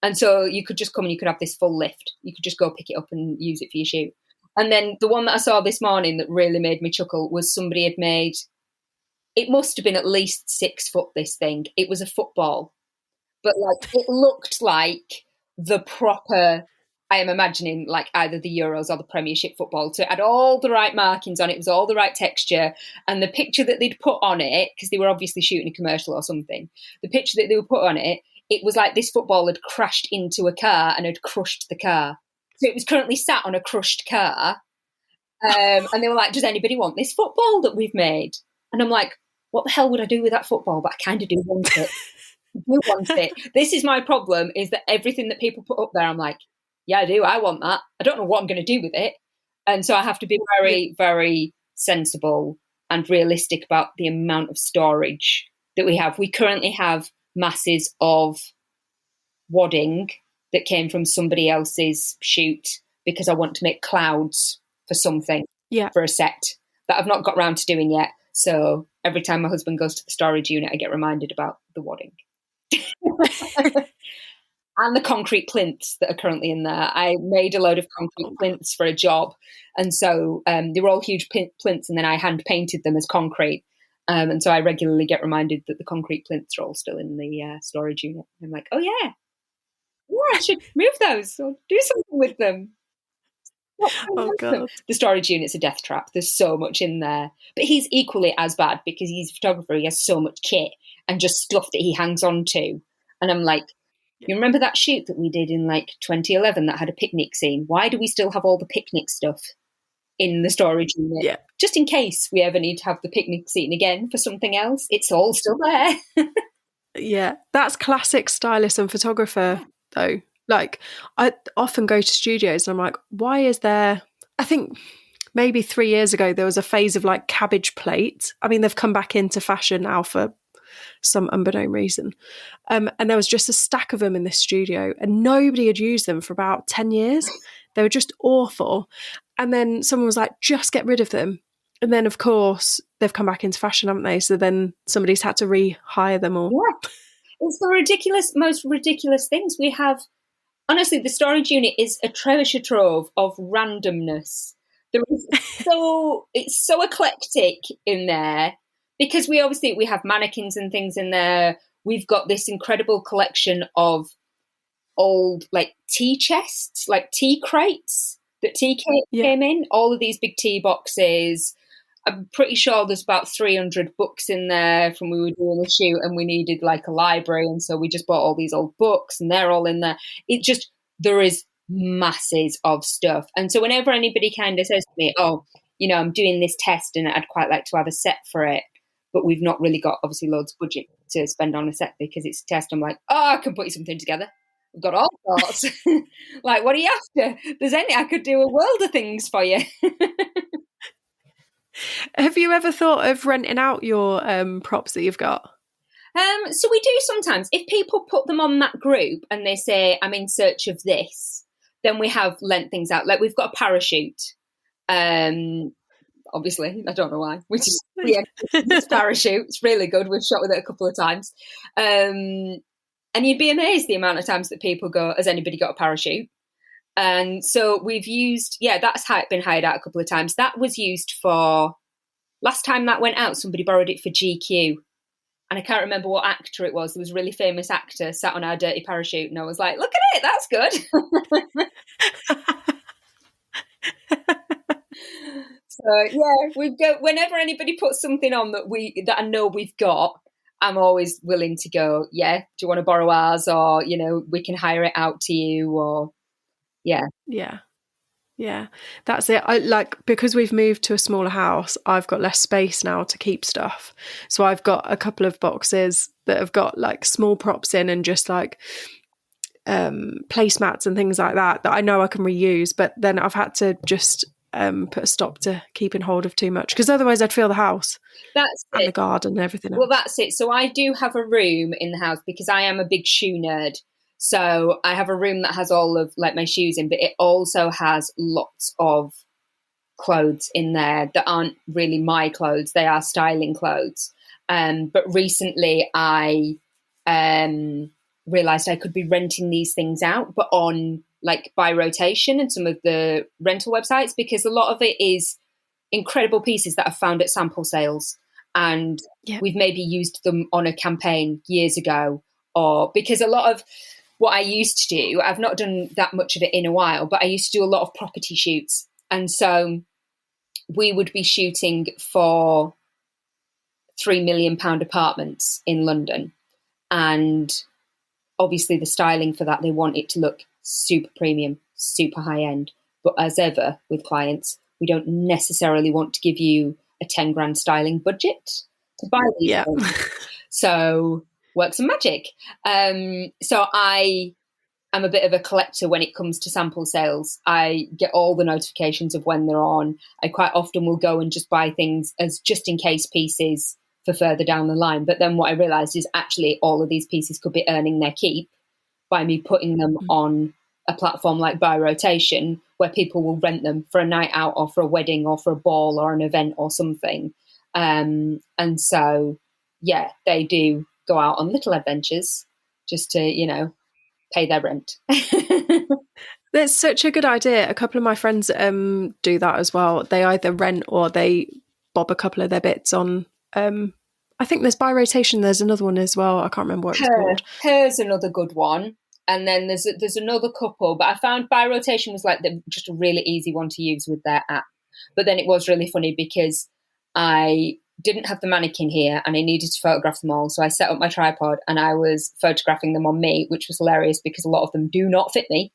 B: And so you could just come and you could have this full lift. You could just go pick it up and use it for your shoot. And then the one that I saw this morning that really made me chuckle was somebody had made, it must have been at least 6 foot, this thing. It was a football. But like it looked like the proper, I am imagining like either the Euros or the Premiership football. So it had all the right markings on it. It was all the right texture. And the picture that they'd put on it, because they were obviously shooting a commercial or something, the picture that they were put on it, it was like this football had crashed into a car and had crushed the car. So it was currently sat on a crushed car. And they were like, does anybody want this football that we've made? And I'm like, what the hell would I do with that football? But I kind of do want it. I do want it. This is my problem, is that everything that people put up there, I'm like, yeah, I do. I want that. I don't know what I'm going to do with it. And so I have to be very, very sensible and realistic about the amount of storage that we have. We currently have masses of wadding that came from somebody else's shoot because I want to make clouds for something, for a set that I've not got round to doing yet. So every time my husband goes to the storage unit, I get reminded about the wadding. And the concrete plinths that are currently in there. I made a load of concrete plinths for a job. And so they were all huge plinths, and then I hand painted them as concrete. And so I regularly get reminded that the concrete plinths are all still in the storage unit. I'm like, oh yeah, I should move those or do something with them.
A: Oh God.
B: The storage unit's a death trap. There's so much in there. But he's equally as bad because he's a photographer. He has so much kit and just stuff that he hangs on to. And I'm like, you remember that shoot that we did in like 2011 that had a picnic scene? Why do we still have all the picnic stuff in the storage unit?
A: Yeah.
B: Just in case we ever need to have the picnic scene again for something else. It's all still there.
A: Yeah. That's classic stylist and photographer though. Like, I often go to studios and I'm like, why is there, I think maybe 3 years ago, there was a phase of like cabbage plates. I mean, they've come back into fashion now for some unbeknown reason. And there was just a stack of them in this studio and nobody had used them for about 10 years. They were just awful. And then someone was like, just get rid of them. And then, of course, they've come back into fashion, haven't they? So then somebody's had to rehire them all.
B: Yeah. It's the most ridiculous things we have. Honestly, the storage unit is a treasure trove of randomness. It's so eclectic in there because we have mannequins and things in there. We've got this incredible collection of old like tea chests, like tea crates that came in. All of these big tea boxes. I'm pretty sure there's about 300 books in there from we were doing a shoot and we needed like a library. And so we just bought all these old books and they're all in there. There is masses of stuff. And so whenever anybody kind of says to me, oh, I'm doing this test and I'd quite like to have a set for it, but we've not really got obviously loads of budget to spend on a set because it's a test. I'm like, oh, I can put you something together. I've got all sorts. Like, what are you after? I could do a world of things for you.
A: Have you ever thought of renting out your props that you've got?
B: So we do sometimes. If people put them on that group and they say, I'm in search of this, then we have lent things out. Like we've got a parachute. Obviously, I don't know why. This parachute. It's really good. We've shot with it a couple of times. And you'd be amazed the amount of times that people go, has anybody got a parachute? And so we've used, that's been hired out a couple of times. That was used for last time that went out, somebody borrowed it for GQ. And I can't remember what actor it was. There was a really famous actor sat on our dirty parachute, and I was like, look at it, that's good. So yeah, we go whenever anybody puts something on that I know we've got. I'm always willing to go. Yeah, do you want to borrow ours, or we can hire it out to you, or yeah.
A: Yeah, that's it. Because we've moved to a smaller house, I've got less space now to keep stuff. So I've got a couple of boxes that have got like small props in and just like placemats and things like that I know I can reuse. But then I've had to just put a stop to keeping hold of too much, because otherwise I'd fill the house.
B: That's
A: and
B: it.
A: The garden and everything else.
B: Well, that's it. So I do have a room in the house because I am a big shoe nerd. So I have a room that has all of like my shoes in, but it also has lots of clothes in there that aren't really my clothes. They are styling clothes. But recently I realised I could be renting these things out, but on like by rotation and some of the rental websites, because a lot of it is incredible pieces that I've found at sample sales. And we've maybe used them on a campaign years ago, or because a lot of what I used to do, I've not done that much of it in a while, but I used to do a lot of property shoots. And so we would be shooting for £3 million apartments in London. And obviously the styling for that, they want it to look super premium, super high end. But as ever with clients, we don't necessarily want to give you a 10 grand styling budget to buy these things. So work some magic. So I am a bit of a collector when it comes to sample sales. I get all the notifications of when they're on. I quite often will go and just buy things as just in case pieces for further down the line. But then what I realised is actually all of these pieces could be earning their keep by me putting them on a platform like By Rotation, where people will rent them for a night out or for a wedding or for a ball or an event or something. And so, yeah, they do go out on little adventures just to, pay their rent.
A: That's such a good idea. A couple of my friends do that as well. They either rent or they bob a couple of their bits on. I think there's By Rotation. There's another one as well. I can't remember what it's called.
B: Her's another good one. And then there's another couple, but I found By Rotation was like just a really easy one to use with their app. But then it was really funny because I didn't have the mannequin here and I needed to photograph them all. So I set up my tripod and I was photographing them on me, which was hilarious because a lot of them do not fit me.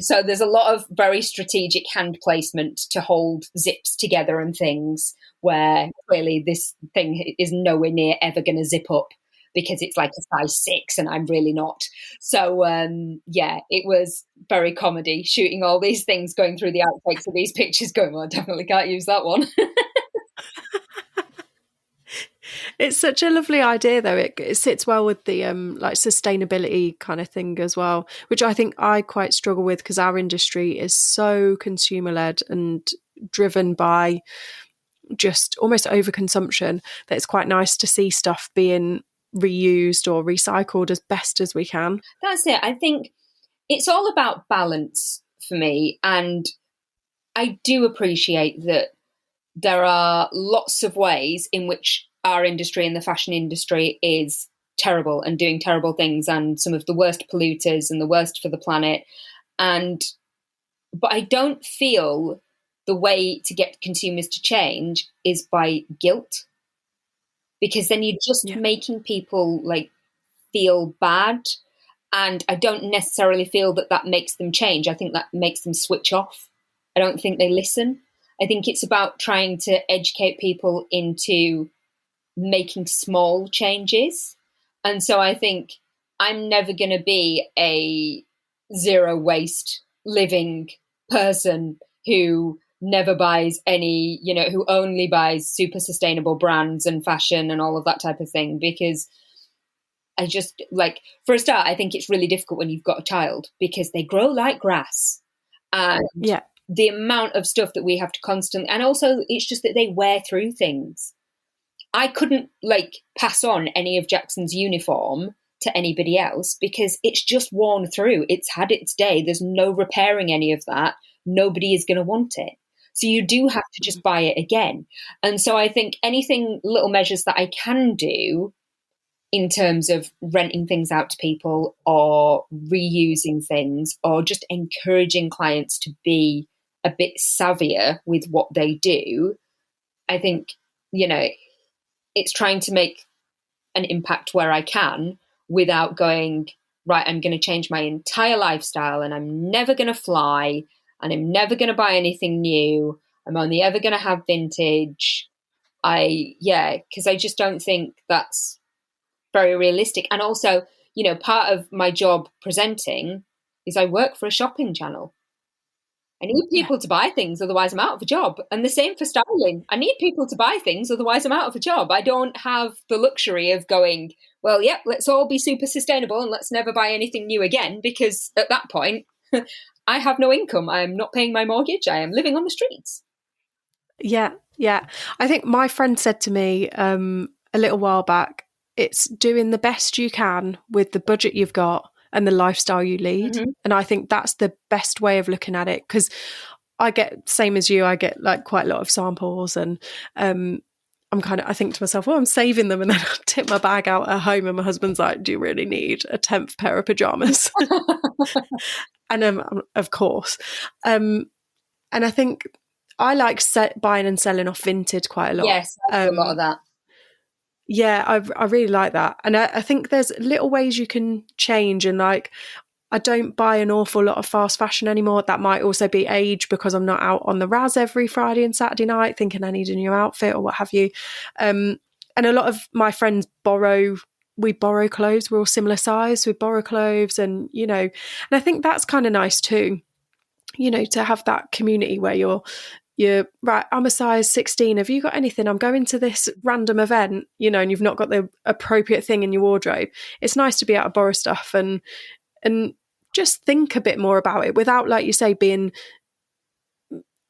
B: So there's a lot of very strategic hand placement to hold zips together and things where clearly this thing is nowhere near ever going to zip up because it's like a size 6 and I'm really not. So, it was very comedy shooting all these things, going through the outtakes of these pictures going, well, I definitely can't use that one.
A: It's such a lovely idea, though. It sits well with the sustainability kind of thing as well, which I think I quite struggle with because our industry is so consumer-led and driven by just almost overconsumption that it's quite nice to see stuff being reused or recycled as best as we can.
B: That's it. I think it's all about balance for me, and I do appreciate that there are lots of ways in which our industry and the fashion industry is terrible and doing terrible things and some of the worst polluters and the worst for the planet. But I don't feel the way to get consumers to change is by guilt, because then you're just making people like feel bad. And I don't necessarily feel that makes them change. I think that makes them switch off. I don't think they listen. I think it's about trying to educate people into making small changes. And so I think I'm never going to be a zero waste living person who never buys any, who only buys super sustainable brands and fashion and all of that type of thing, because I just for a start, I think it's really difficult when you've got a child because they grow like grass. And the amount of stuff that we have to constantly, and also it's just that they wear through things. I couldn't pass on any of Jackson's uniform to anybody else because it's just worn through. It's had its day. There's no repairing any of that. Nobody is going to want it. So you do have to just buy it again. And so I think anything, little measures that I can do in terms of renting things out to people or reusing things or just encouraging clients to be a bit savvier with what they do, I think, it's trying to make an impact where I can without going, right, I'm going to change my entire lifestyle and I'm never going to fly and I'm never going to buy anything new. I'm only ever going to have vintage. Because I just don't think that's very realistic. And also, part of my job presenting is I work for a shopping channel. I need people to buy things, otherwise I'm out of a job. And the same for styling. I need people to buy things, otherwise I'm out of a job. I don't have the luxury of going, well, yep, let's all be super sustainable and let's never buy anything new again, because at that point, I have no income. I'm not paying my mortgage. I am living on the streets.
A: Yeah. I think my friend said to me a little while back, it's doing the best you can with the budget you've got and the lifestyle you lead. Mm-hmm. And I think that's the best way of looking at it, because I get, same as you, I get like quite a lot of samples, and I think to myself, well, I'm saving them, and then I tip my bag out at home and my husband's like, do you really need a 10th pair of pajamas? And of course. And I think I like buying and selling off vintage quite a lot.
B: Yes, I do a lot of that.
A: Yeah, I really like that. And I think there's little ways you can change. And like, I don't buy an awful lot of fast fashion anymore. That might also be age, because I'm not out on the Raz every Friday and Saturday night thinking I need a new outfit or what have you. And a lot of my friends we borrow clothes. We're all similar size. We borrow clothes and I think that's kind of nice too, to have that community where you're right, I'm a size 16. Have you got anything? I'm going to this random event, and you've not got the appropriate thing in your wardrobe. It's nice to be able to borrow stuff and just think a bit more about it without, like you say, being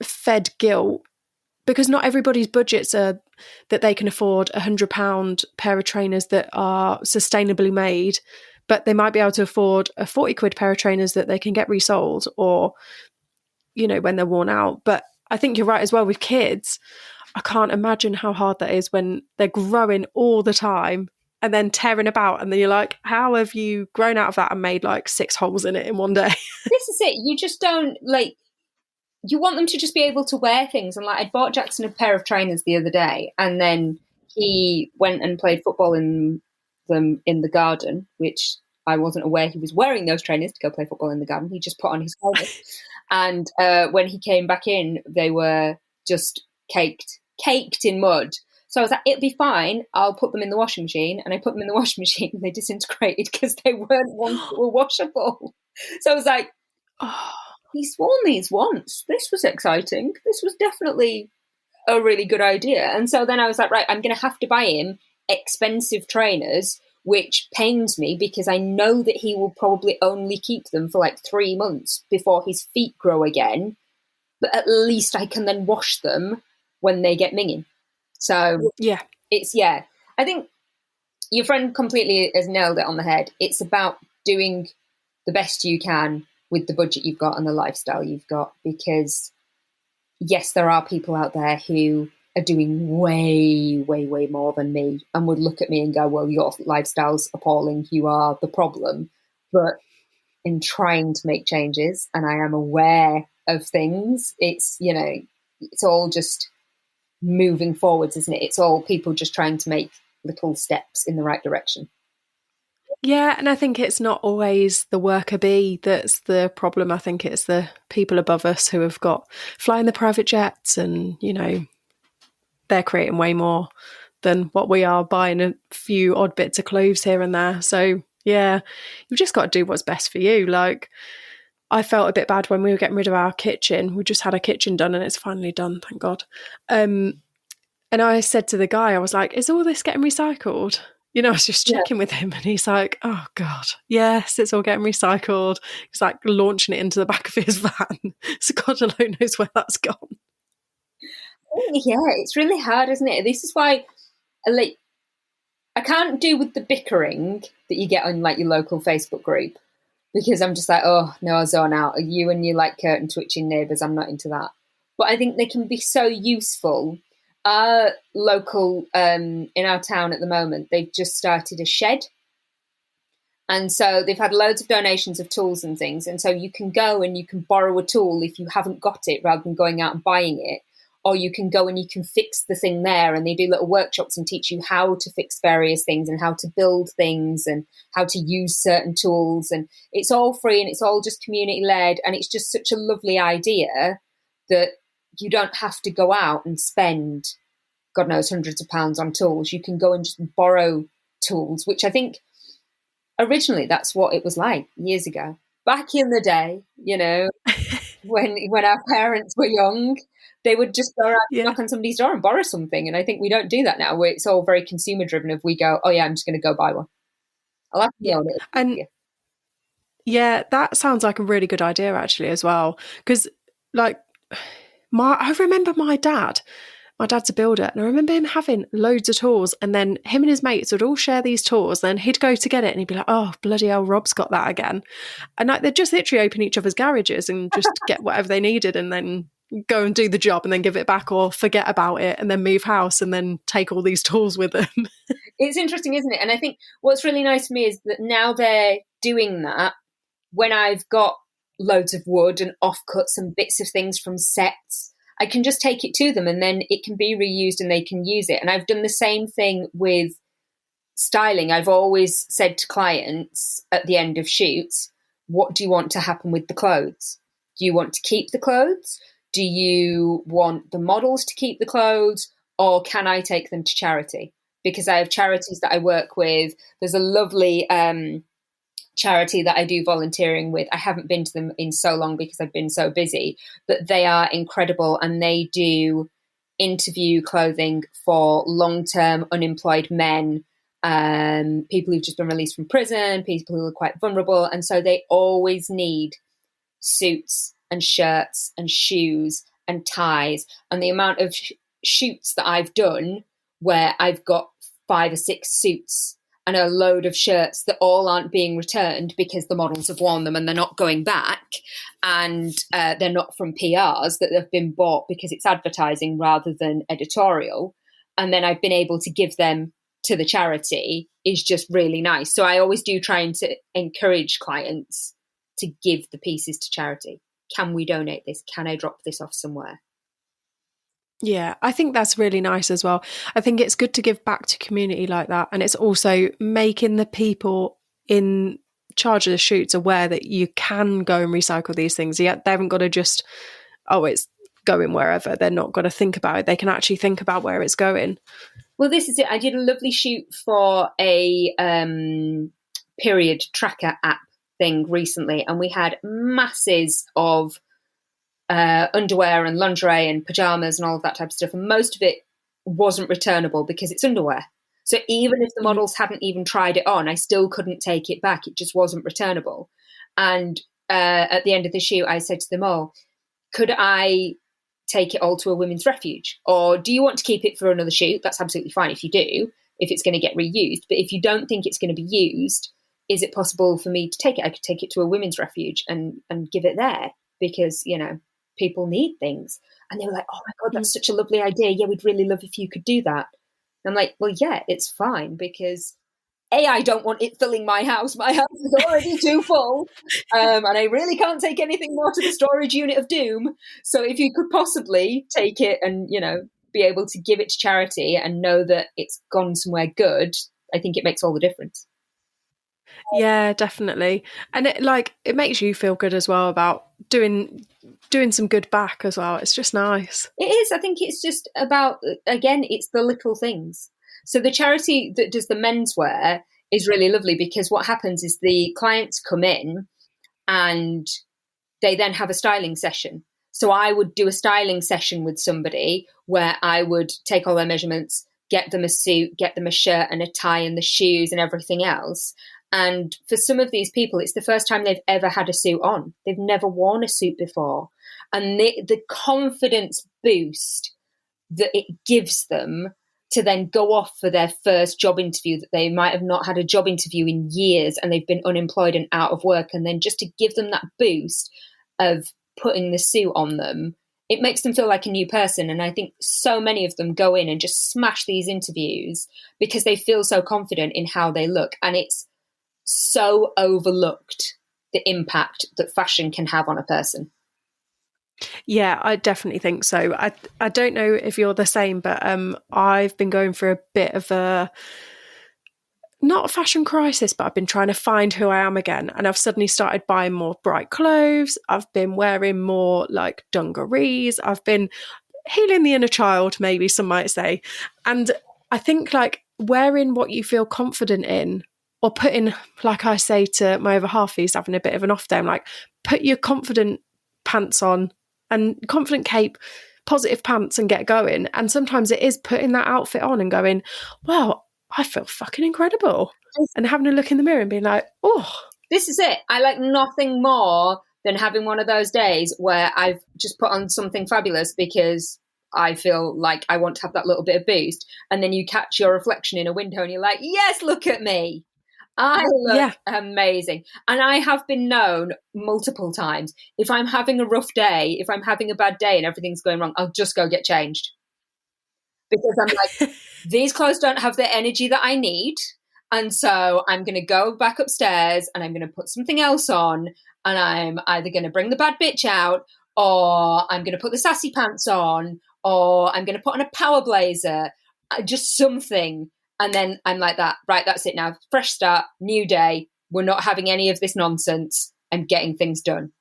A: fed guilt, because not everybody's budgets are that they can afford £100 pair of trainers that are sustainably made, but they might be able to afford a 40 quid pair of trainers that they can get resold or, when they're worn out. But I think you're right as well with kids. I can't imagine how hard that is when they're growing all the time and then tearing about, and then you're like, how have you grown out of that and made like 6 holes in it in one day?
B: This is it. You just don't you want them to just be able to wear things. And like, I bought Jackson a pair of trainers the other day, and then he went and played football in them in the garden, which I wasn't aware he was wearing those trainers to go play football in the garden. He just put on his clothes. And when he came back in, they were just caked in mud. So I was like, it'll be fine. I'll put them in the washing machine. And I put them in the washing machine and they disintegrated because they weren't ones that were washable. So I was like, he's worn these once. This was exciting. This was definitely a really good idea. And so then I was like, right, I'm going to have to buy him expensive trainers, which pains me because I know that he will probably only keep them for like 3 months before his feet grow again. But at least I can then wash them when they get minging. So
A: yeah,
B: I think your friend completely has nailed it on the head. It's about doing the best you can with the budget you've got and the lifestyle you've got, because yes, there are people out there who are doing way, way, way more than me and would look at me and go, well, your lifestyle's appalling, you are the problem. But in trying to make changes, and I am aware of things, it's all just moving forwards, isn't it? It's all people just trying to make little steps in the right direction.
A: Yeah, and I think it's not always the worker bee that's the problem. I think it's the people above us who have got flying the private jets and, they're creating way more than what we are, buying a few odd bits of clothes here and there. So, yeah, you've just got to do what's best for you. Like, I felt a bit bad when we were getting rid of our kitchen. We just had our kitchen done and it's finally done, thank God. And I said to the guy, I was like, is all this getting recycled? I was just checking with him and he's like, oh God, yes, it's all getting recycled. He's like launching it into the back of his van. So God alone knows where that's gone.
B: Yeah, it's really hard, isn't it? This is why I can't do with the bickering that you get on like your local Facebook group, because I'm just like, oh no, I'll zone out. You and your like curtain twitching neighbours, I'm not into that. but I think they can be so useful. Our local, in our town at the moment, they've just started a shed. And so they've had loads of donations of tools and things. And so you can go and you can borrow a tool if you haven't got it, rather than going out and buying it. Or you can go and you can fix the thing there, and they do little workshops and teach you how to fix various things and how to build things and how to use certain tools. And it's all free and it's all just community led. And it's just such a lovely idea that you don't have to go out and spend, God knows, hundreds of pounds on tools. You can go and just borrow tools, which I think originally that's what it was like years ago. Back in the day, you know, when our parents were young, they would just go around and knock on somebody's door and borrow something. And I think we don't do that now. It's all very consumer driven. If we go, oh yeah, I'm just going to go buy one. I'll have to own it.
A: And yeah, that sounds like a really good idea actually as well. Because like I remember my dad's a builder, and I remember him having loads of tools, and then him and his mates would all share these tools, then he'd go to get it and he'd be like, oh bloody hell, Rob's got that again. And like they'd just literally open each other's garages and just get whatever they needed and then go and do the job and then give it back, or forget about it and then move house and then take all these tools with them.
B: It's interesting, isn't it? And I think what's really nice for me is that now they're doing that, when I've got loads of wood and offcuts and bits of things from sets, I can just take it to them and then it can be reused and they can use it. And I've done the same thing with styling. I've always said to clients at the end of shoots, what do you want to happen with the clothes? Do you want to keep the clothes? Do you want the models to keep the clothes, or can I take them to charity? Because I have charities that I work with. There's a lovely charity that I do volunteering with. I haven't been to them in so long because I've been so busy, but they are incredible, and they do interview clothing for long-term unemployed men, people who've just been released from prison, people who are quite vulnerable, and so they always need suits and shirts and shoes and ties. And the amount of shoots that I've done where I've got 5 or 6 suits and a load of shirts that all aren't being returned because the models have worn them and they're not going back, and they're not from PRs, that they've been bought because it's advertising rather than editorial, and then I've been able to give them to the charity, is just really nice. So I always do try to encourage clients to give the pieces to charity. Can we donate this? Can I drop this off somewhere?
A: Yeah, I think that's really nice as well. I think it's good to give back to community like that. And it's also making the people in charge of the shoots aware that you can go and recycle these things. Yet they haven't got to just, oh, it's going wherever. They're not going to think about it. They can actually think about where it's going.
B: Well, this is it. I did a lovely shoot for a period tracker app thing recently, and we had masses of underwear and lingerie and pajamas and all of that type of stuff, and most of it wasn't returnable because it's underwear. So even if the models hadn't even tried it on, I still couldn't take it back. It just wasn't returnable. And at the end of the shoot, I said to them all, could I take it all to a women's refuge? Or do you want to keep it for another shoot? That's absolutely fine if you do, if it's going to get reused. But if you don't think it's going to be used, is it possible for me to take it? I could take it to a women's refuge and give it there, because, you know, people need things. And they were like, oh my God, that's such a lovely idea. Yeah, we'd really love if you could do that. And I'm like, well, yeah, it's fine, because I don't want it filling my house. My house is already too full. And I really can't take anything more to the storage unit of doom. So if you could possibly take it and, you know, be able to give it to charity and know that it's gone somewhere good, I think it makes all the difference.
A: Yeah, definitely. And it makes you feel good as well about doing some good back as well. It's just nice.
B: It is. I think it's just about, again, it's the little things. So the charity that does the menswear is really lovely, because what happens is the clients come in and they then have a styling session. So I would do a styling session with somebody where I would take all their measurements, get them a suit, get them a shirt and a tie and the shoes and everything else. And for some of these people, it's the first time they've ever had a suit on. They've never worn a suit before. And the confidence boost that it gives them to then go off for their first job interview, that they might have not had a job interview in years and they've been unemployed and out of work, and then just to give them that boost of putting the suit on them it makes them feel like a new person. And I think so many of them go in and just smash these interviews because they feel so confident in how they look. And it's so overlooked, the impact that fashion can have on a person.
A: Yeah, I definitely think so. I don't know if you're the same, but I've been going for a bit of a, not a fashion crisis, but I've been trying to find who I am again. And I've suddenly started buying more bright clothes. I've been wearing more like dungarees. I've been healing the inner child, maybe some might say. And I think like wearing what you feel confident in, or putting, like I say to my other half who's having a bit of an off day, I'm like, put your confident pants on and confident cape, positive pants, and get going. And sometimes it is putting that outfit on and going, wow, I feel fucking incredible. And having a look in the mirror and being like, oh.
B: This is it. I like nothing more than having one of those days where I've just put on something fabulous because I feel like I want to have that little bit of boost. And then you catch your reflection in a window and you're like, yes, look at me. I look amazing. And I have been known multiple times, if I'm having a rough day, if I'm having a bad day and everything's going wrong, I'll just go get changed. Because I'm like, these clothes don't have the energy that I need. And so I'm going to go back upstairs and I'm going to put something else on. And I'm either going to bring the bad bitch out, or I'm going to put the sassy pants on, or I'm going to put on a power blazer, just something. And then I'm like that, right, that's it now. Fresh start, new day. We're not having any of this nonsense. I'm getting things done.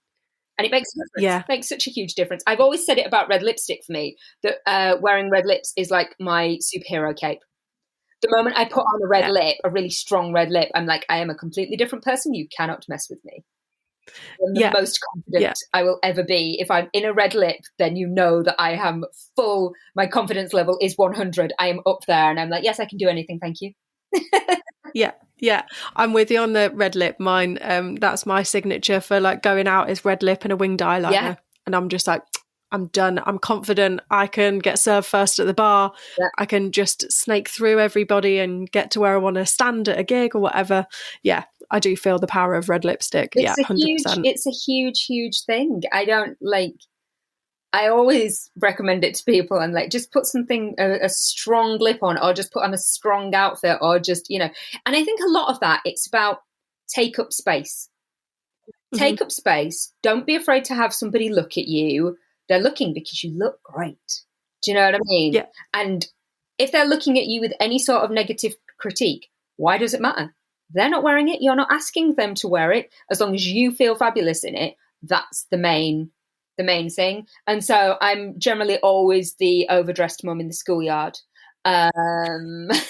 B: And it makes a difference.
A: Yeah.
B: It makes such a huge difference. I've always said it about red lipstick for me, that wearing red lips is like my superhero cape. The moment I put on a red lip, a really strong red lip, I'm like, I am a completely different person. You cannot mess with me. I'm the most confident I will ever be. If I'm in a red lip, then you know that I am full. My confidence level is 100. I am up there and I'm like, yes, I can do anything. Thank you.
A: Yeah. I'm with you on the red lip. Mine, that's my signature for like going out, is red lip and a winged eyeliner. Yeah. And I'm just like, I'm done. I'm confident. I can get served first at the bar. Yeah. I can just snake through everybody and get to where I want to stand at a gig or whatever. Yeah. I do feel the power of red lipstick.
B: It's
A: 100%.
B: It's a huge thing. I always recommend it to people and like, just put something, a strong lip on, or just put on a strong outfit, or just, and I think a lot of that, it's about take up space. Mm-hmm. Take up space. Don't be afraid to have somebody look at you. They're looking because you look great. Do you know what I mean?
A: Yeah.
B: And if they're looking at you with any sort of negative critique, why does it matter? They're not wearing it. You're not asking them to wear it. As long as you feel fabulous in it, that's the main thing. And so I'm generally always the overdressed mum in the schoolyard. Unless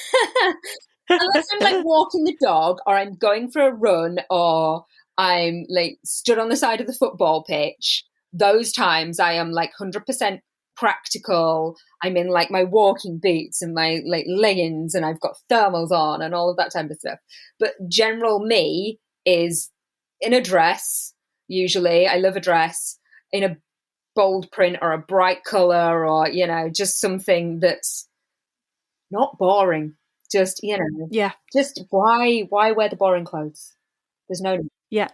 B: I'm like walking the dog, or I'm going for a run, or I'm like stood on the side of the football pitch. Those times I am like 100% practical. I'm in like my walking boots and my like leggings, and I've got thermals on and all of that type of stuff. But general me is in a dress. Usually I love a dress in a bold print or a bright color, or just something that's not boring. Just just why wear the boring clothes? There's no need.
A: Yeah,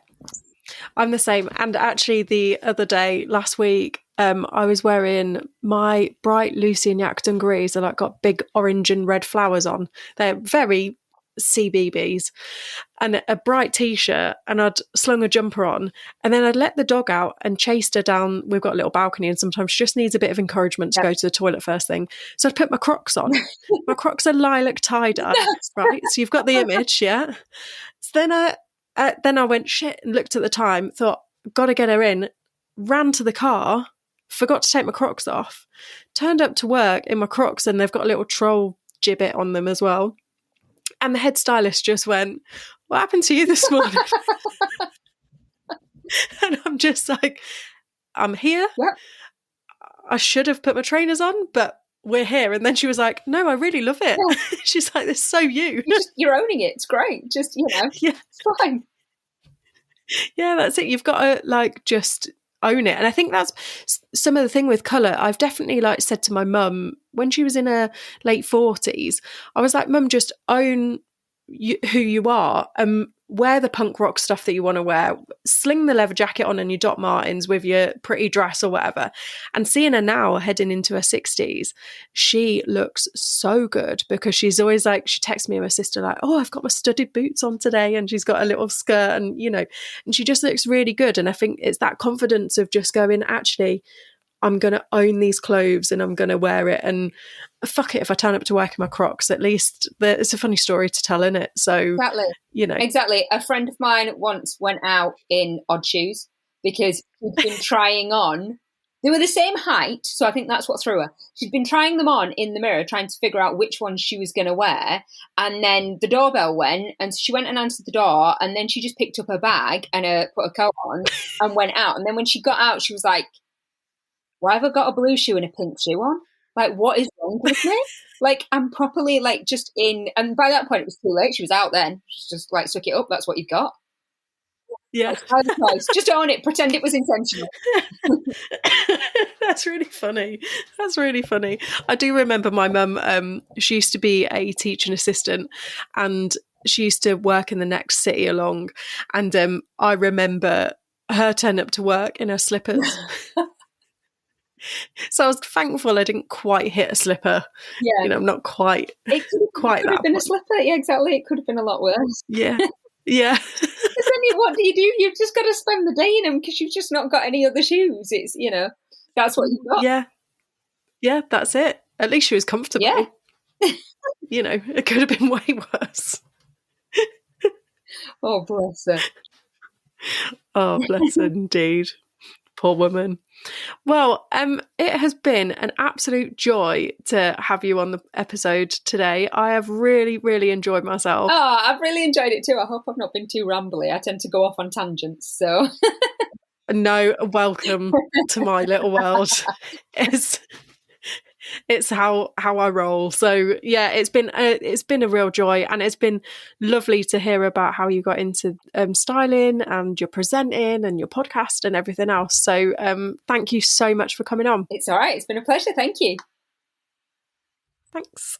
A: I'm the same. And actually the other day, last week, I was wearing my bright Lucy and Yak dungarees. They're like got big orange and red flowers on. They're very CBBS, and a bright t-shirt, and I'd slung a jumper on, and then I'd let the dog out and chased her down. We've got a little balcony, and sometimes she just needs a bit of encouragement to go to the toilet first thing. So I'd put my Crocs on. My Crocs are lilac tie-dye, right? So you've got the image, yeah? So then I went, shit, and looked at the time, thought, got to get her in, ran to the car, forgot to take my Crocs off, turned up to work in my Crocs, and they've got a little troll gibbet on them as well. And the head stylist just went, what happened to you this morning? And I'm just like, I'm here.
B: What?
A: I should have put my trainers on, but we're here. And then she was like, no, I really love it. Yeah. She's like, this is so you.
B: You're owning it. It's great. Just,
A: yeah.
B: It's fine.
A: Yeah, that's it. You've got to like just own it. And I think that's some of the thing with colour. I've definitely like said to my mum when she was in her late 40s, I was like, Mum, just own who you are, wear the punk rock stuff that you want to wear, sling the leather jacket on and your Doc Martens with your pretty dress or whatever. And seeing her now heading into her 60s, she looks so good, because she's always like, she texts me and my sister like, oh, I've got my studded boots on today, and she's got a little skirt, and and she just looks really good. And I think it's that confidence of just going, actually, I'm going to own these clothes and I'm going to wear it, and fuck it if I turn up to work in my Crocs. At least it's a funny story to tell, isn't it? So
B: exactly. A friend of mine once went out in odd shoes because she'd been trying on. They were the same height, so I think that's what threw her. She'd been trying them on in the mirror, trying to figure out which ones she was going to wear, and then the doorbell went, and she went and answered the door, and then she just picked up her bag and put a coat on and went out. And then when she got out, she was like, why have I got a blue shoe and a pink shoe on? Like, what is wrong with me? Like, I'm properly, like, just in... And by that point, it was too late. She was out then. She's just like, suck it up. That's what you've got.
A: Yeah.
B: Just own it. Pretend it was intentional.
A: That's really funny. I do remember my mum, she used to be a teaching assistant, and she used to work in the next city along. And I remember her turning up to work in her slippers. So I was thankful I didn't quite hit a slipper.
B: Yeah.
A: I'm not quite
B: It could have been a slipper. Yeah, exactly. It could have been a lot worse.
A: Yeah. Because
B: then what do? You've just got to spend the day in them because you've just not got any other shoes. It's, that's what you've got.
A: Yeah, that's it. At least she was comfortable.
B: Yeah.
A: It could have been way worse.
B: Oh, bless her.
A: Oh, bless her indeed. Poor woman. Well, it has been an absolute joy to have you on the episode today. I have really, really enjoyed myself.
B: Oh, I've really enjoyed it too. I hope I've not been too rambly. I tend to go off on tangents, so...
A: No, welcome to my little world. It's how I roll. So yeah, it's been a real joy, and it's been lovely to hear about how you got into styling and your presenting and your podcast and everything else. So thank you so much for coming on.
B: It's all right. It's been a pleasure. Thank you.
A: Thanks.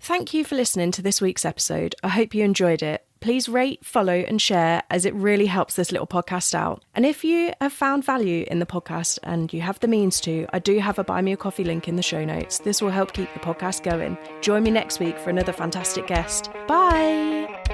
A: Thank you for listening to this week's episode. I hope you enjoyed it. Please rate, follow and share, as it really helps this little podcast out. And if you have found value in the podcast and you have the means to, I do have a Buy Me a Coffee link in the show notes. This will help keep the podcast going. Join me next week for another fantastic guest. Bye!